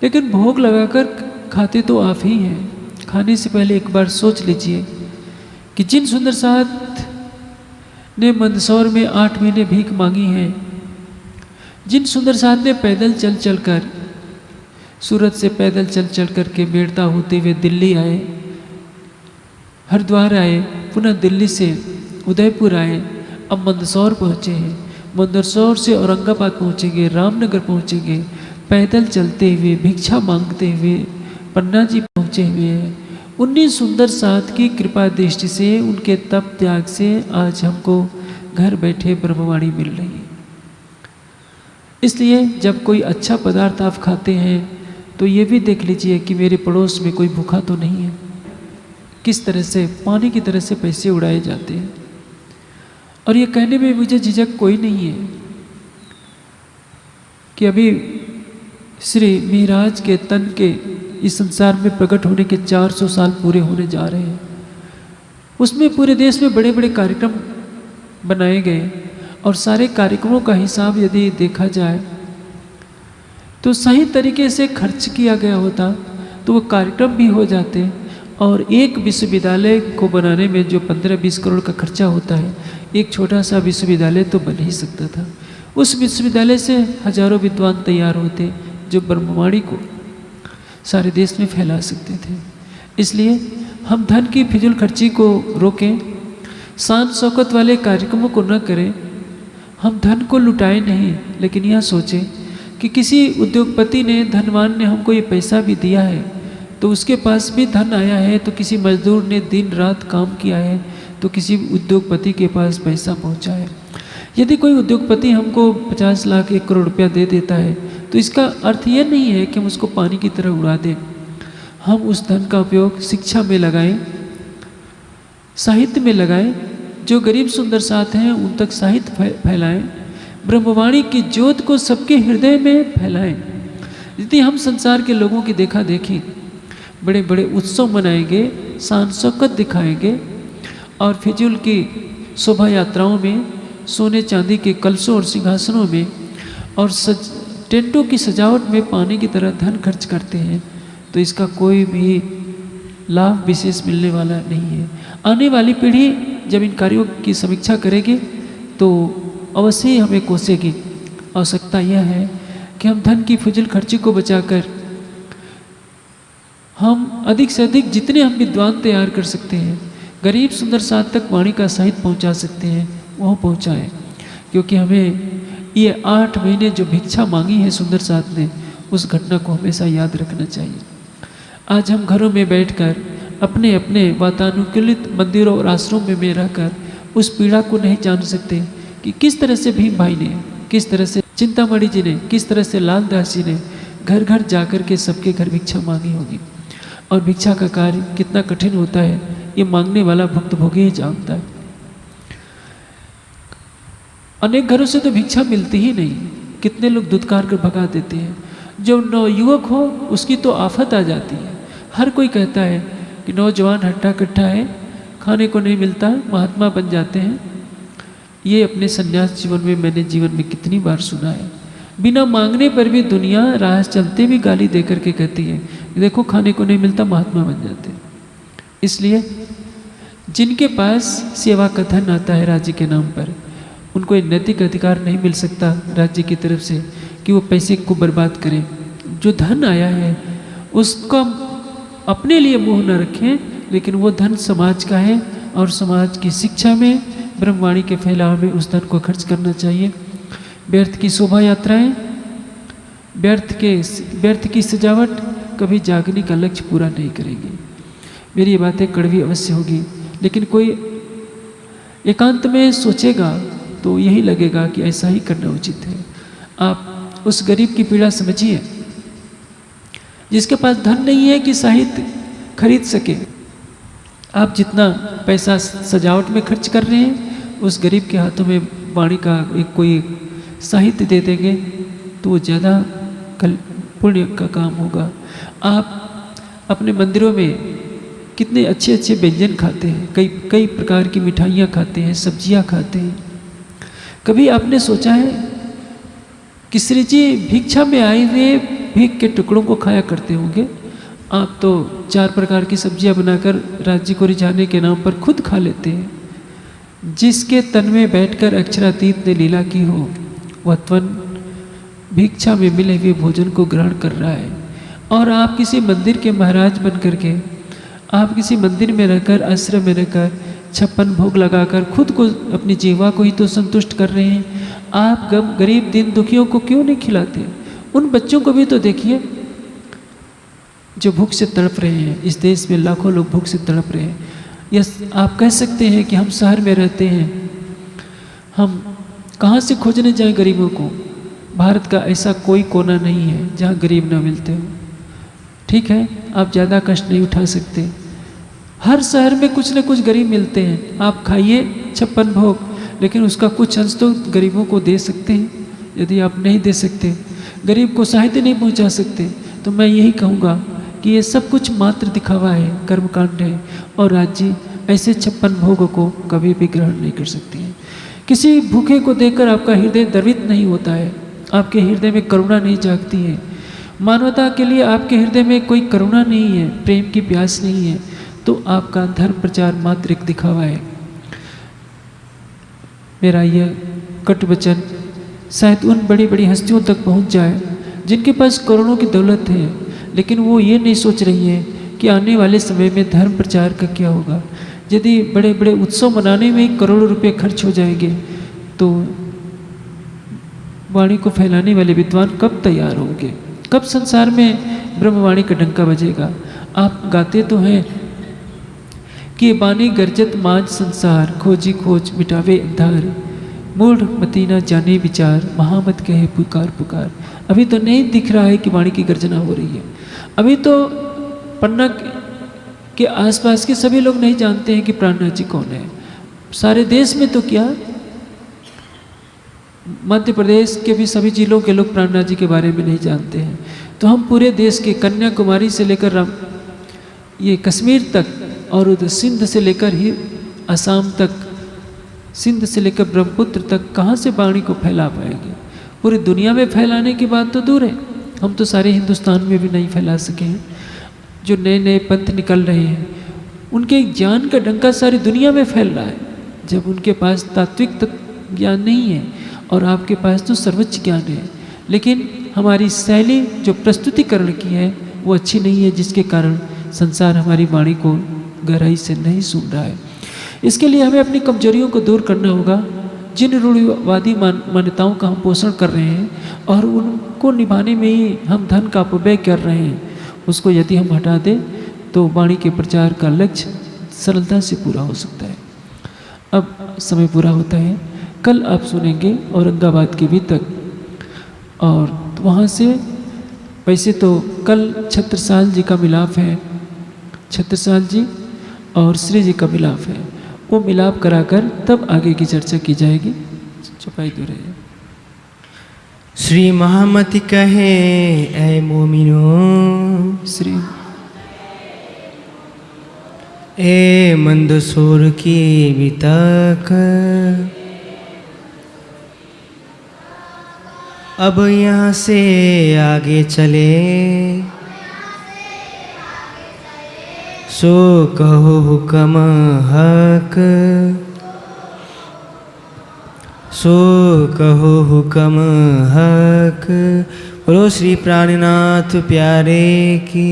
लेकिन भोग लगाकर खाते तो आप ही हैं। खाने से पहले एक बार सोच लीजिए कि जिन सुंदर साथ ने मंदसौर में 8 महीने भीख मांगी है, जिन सुंदर साथ ने पैदल चल चल कर, सूरत से पैदल चल चल कर के मेड़ता होते हुए दिल्ली आए, हरिद्वार आए, पुनः दिल्ली से उदयपुर आए, अब मंदसौर पहुँचे हैं, मंदसौर से औरंगाबाद पहुँचेंगे, रामनगर पहुँचेंगे, पैदल चलते हुए, भिक्षा मांगते हुए पन्ना जी पहुँचे हुए हैं। 19 सुंदर साथ की कृपा दृष्टि से, उनके तप त्याग से आज हमको घर बैठे ब्रह्मवाणी मिल रही है। इसलिए जब कोई अच्छा पदार्थ आप खाते हैं तो ये भी देख लीजिए कि मेरे पड़ोस में कोई भूखा तो नहीं है। किस तरह से पानी की तरह से पैसे उड़ाए जाते हैं। और ये कहने में मुझे झिझक कोई नहीं है कि अभी श्री मिहिराज के तन के इस संसार में प्रकट होने के 400 साल पूरे होने जा रहे हैं। उसमें पूरे देश में बड़े बड़े कार्यक्रम बनाए गए, और सारे कार्यक्रमों का हिसाब यदि देखा जाए तो सही तरीके से खर्च किया गया होता तो वो कार्यक्रम भी हो जाते। और एक विश्वविद्यालय को बनाने में जो 15-20 करोड़ का खर्चा होता है, एक छोटा सा विश्वविद्यालय तो बन ही सकता था। उस विश्वविद्यालय से हजारों विद्वान तैयार होते जो ब्रह्मवाणी को सारे देश में फैला सकते थे। इसलिए हम धन की फिजूल खर्ची को रोकें, शान शौकत वाले कार्यक्रमों को न करें। हम धन को लुटाए नहीं, लेकिन यह सोचें कि किसी उद्योगपति ने, धनवान ने हमको ये पैसा भी दिया है तो उसके पास भी धन आया है, तो किसी मजदूर ने दिन रात काम किया है तो किसी उद्योगपति के पास पैसा पहुंचा है। यदि कोई उद्योगपति हमको 50 लाख 1 करोड़ रुपया दे देता है तो इसका अर्थ यह नहीं है कि हम उसको पानी की तरह उड़ा दें। हम उस धन का उपयोग शिक्षा में लगाएं, साहित्य में लगाएं, जो गरीब सुंदर साथ हैं उन तक साहित्य फैलाएं, ब्रह्मवाणी की ज्योत को सबके हृदय में फैलाएं। यदि हम संसार के लोगों की देखा देखी बड़े बड़े उत्सव मनाएंगे, शान शौकत दिखाएंगे, और फिजूल की शोभा यात्राओं में, सोने चांदी के कलशों और सिंहासनों में और टेंटों की सजावट में पानी की तरह धन खर्च करते हैं, तो इसका कोई भी लाभ विशेष मिलने वाला नहीं है। आने वाली पीढ़ी जब इन कार्यों की समीक्षा करेगी तो अवश्य ही हमें कोसेगी। आवश्यकता यह है कि हम धन की फिजूल खर्ची को बचाकर हम अधिक से अधिक जितने हम विद्वान तैयार कर सकते हैं, गरीब सुंदर साथ तक वाणी का साहित्य पहुंचा सकते हैं, वहाँ पहुँचाएं, क्योंकि हमें ये 8 महीने जो भिक्षा मांगी है सुंदर साथ ने, उस घटना को हमेशा याद रखना चाहिए। आज हम घरों में बैठकर अपने अपने वातानुकूलित मंदिरों और आश्रमों में रहकर उस पीड़ा को नहीं जान सकते कि किस तरह से भीम भाई ने, किस तरह से चिंतामणि जी ने, किस तरह से लालदास जी ने घर घर जाकर के सबके घर भिक्षा मांगी होगी। और भिक्षा का कार्य कितना कठिन होता है ये मांगने वाला भुक्तभोगी ही जानता है। अनेक घरों से तो भिक्षा मिलती ही नहीं, कितने लोग दुत्कार कर भगा देते हैं। जो नवयुवक हो उसकी तो आफत आ जाती है। हर कोई कहता है कि नौजवान हट्टा कट्टा है, खाने को नहीं मिलता, महात्मा बन जाते हैं। ये अपने संन्यास जीवन में मैंने जीवन में कितनी बार सुना है। बिना मांगने पर भी दुनिया राह चलते भी गाली दे करके कहती है, देखो खाने को नहीं मिलता, महात्मा बन जाते हैं। इसलिए जिनके पास सेवा का धन आता है राज्य के नाम पर, उनको ये नैतिक अधिकार नहीं मिल सकता राज्य की तरफ से कि वो पैसे को बर्बाद करें। जो धन आया है उसका अपने लिए मोह न रखें, लेकिन वो धन समाज का है और समाज की शिक्षा में, ब्रह्मवाणी के फैलाव में उस धन को खर्च करना चाहिए। व्यर्थ की शोभा यात्राएं, व्यर्थ की सजावट कभी जागने का लक्ष्य पूरा नहीं करेंगे। मेरी ये बातें कड़वी अवश्य होगी, लेकिन कोई एकांत में सोचेगा तो यही लगेगा कि ऐसा ही करना उचित है। आप उस गरीब की पीड़ा समझिए जिसके पास धन नहीं है कि साहित्य खरीद सके। आप जितना पैसा सजावट में खर्च कर रहे हैं, उस गरीब के हाथों में वाणी का एक कोई साहित्य दे देंगे तो वो ज़्यादा पुण्य का काम होगा। आप अपने मंदिरों में कितने अच्छे अच्छे व्यंजन खाते हैं, कई प्रकार की मिठाइयाँ खाते हैं, सब्जियाँ खाते हैं। कभी आपने सोचा है कि श्री जी भिक्षा में आए हुए भीख के टुकड़ों को खाया करते होंगे? आप तो 4 प्रकार की सब्जियां बनाकर राज्य को रिझाने के नाम पर खुद खा लेते हैं। जिसके तन में बैठकर अक्षरातीत ने लीला की हो, वह तन भिक्षा में मिले हुए भोजन को ग्रहण कर रहा है। और आप किसी मंदिर के महाराज बन करके, आप किसी मंदिर में रहकर, आश्रम में रहकर 56 भोग लगाकर खुद को, अपनी जीवा को ही तो संतुष्ट कर रहे हैं। आप गरीब दिन दुखियों को क्यों नहीं खिलाते? उन बच्चों को भी तो देखिए जो भूख से तड़प रहे हैं। इस देश में लाखों लोग भूख से तड़प रहे हैं। यस, आप कह सकते हैं कि हम शहर में रहते हैं, हम कहाँ से खोजने जाएं गरीबों को? भारत का ऐसा कोई कोना नहीं है जहाँ गरीब ना मिलते हो। ठीक है, आप ज़्यादा कष्ट नहीं उठा सकते, हर शहर में कुछ न कुछ गरीब मिलते हैं। आप खाइए 56 भोग, लेकिन उसका कुछ अंश तो गरीबों को दे सकते हैं। यदि आप नहीं दे सकते, गरीब को साहित्य नहीं पहुंचा सकते, तो मैं यही कहूँगा कि ये सब कुछ मात्र दिखावा है, कर्मकांड है। और राज्य ऐसे 56 भोगों को कभी भी ग्रहण नहीं कर सकती है। किसी भूखे को देखकर आपका हृदय द्रवित नहीं होता है, आपके हृदय में करुणा नहीं जागती है। मानवता के लिए आपके हृदय में कोई करुणा नहीं है, प्रेम की प्यास नहीं है, तो आपका धर्म प्रचार मात्र एक दिखावा है। मेरा यह कट वचन शायद उन बड़ी बड़ी हस्तियों तक पहुंच जाए जिनके पास करोड़ों की दौलत है, लेकिन वो ये नहीं सोच रही है कि आने वाले समय में धर्म प्रचार का क्या होगा। यदि बड़े बड़े उत्सव मनाने में ही करोड़ों रुपए खर्च हो जाएंगे, तो वाणी को फैलाने वाले विद्वान कब तैयार होंगे? कब संसार में ब्रह्मवाणी का डंका बजेगा? आप गाते तो हैं कि बानी गर्जत माज संसार, खोजी खोज मिटावे अंधार, मूढ़ मती न जाने विचार, महामत कहे पुकार पुकार। अभी तो नहीं दिख रहा है कि वाणी की गर्जना हो रही है। अभी तो पन्ना के आसपास के सभी लोग नहीं जानते हैं कि प्राणनाथ जी कौन है। सारे देश में तो क्या, मध्य प्रदेश के भी सभी जिलों के लोग प्राणनाथ जी के बारे में नहीं जानते हैं। तो हम पूरे देश के कन्याकुमारी से लेकर ये कश्मीर तक और उधर सिंध से लेकर ही असम तक, सिंध से लेकर ब्रह्मपुत्र तक कहाँ से वाणी को फैला पाएंगे? पूरी दुनिया में फैलाने की बात तो दूर है, हम तो सारे हिंदुस्तान में भी नहीं फैला सके हैं। जो नए नए पंथ निकल रहे हैं, उनके ज्ञान का डंका सारी दुनिया में फैल रहा है। जब उनके पास तात्विक ज्ञान नहीं है और आपके पास तो सर्वोच्च ज्ञान है, लेकिन हमारी शैली जो प्रस्तुतिकरण की है वो अच्छी नहीं है, जिसके कारण संसार हमारी वाणी को गहराई से नहीं सुन रहा है। इसके लिए हमें अपनी कमजोरियों को दूर करना होगा जिन रूढ़िवादी मान्यताओं का हम पोषण कर रहे हैं और उनको निभाने में ही हम धन का अपव्यय कर रहे हैं, उसको यदि हम हटा दें तो वाणी के प्रचार का लक्ष्य सरलता से पूरा हो सकता है। अब समय पूरा होता है। कल आप सुनेंगे औरंगाबाद की वितक, और वहाँ से वैसे तो कल छत्रसाल जी का मिलाप है, छत्रसाल जी और श्री जी का मिलाप है, वो मिलाप कराकर तब आगे की चर्चा की जाएगी। चुपाई दो रहे। श्री महामति कहे ऐ मोमिनो, श्री ए मंदसौर की वितक, अब यहाँ से आगे चले, सो कहो हुक्म हक, सो कहो हुक्म हक। बोलो श्री प्राणनाथ प्यारे की।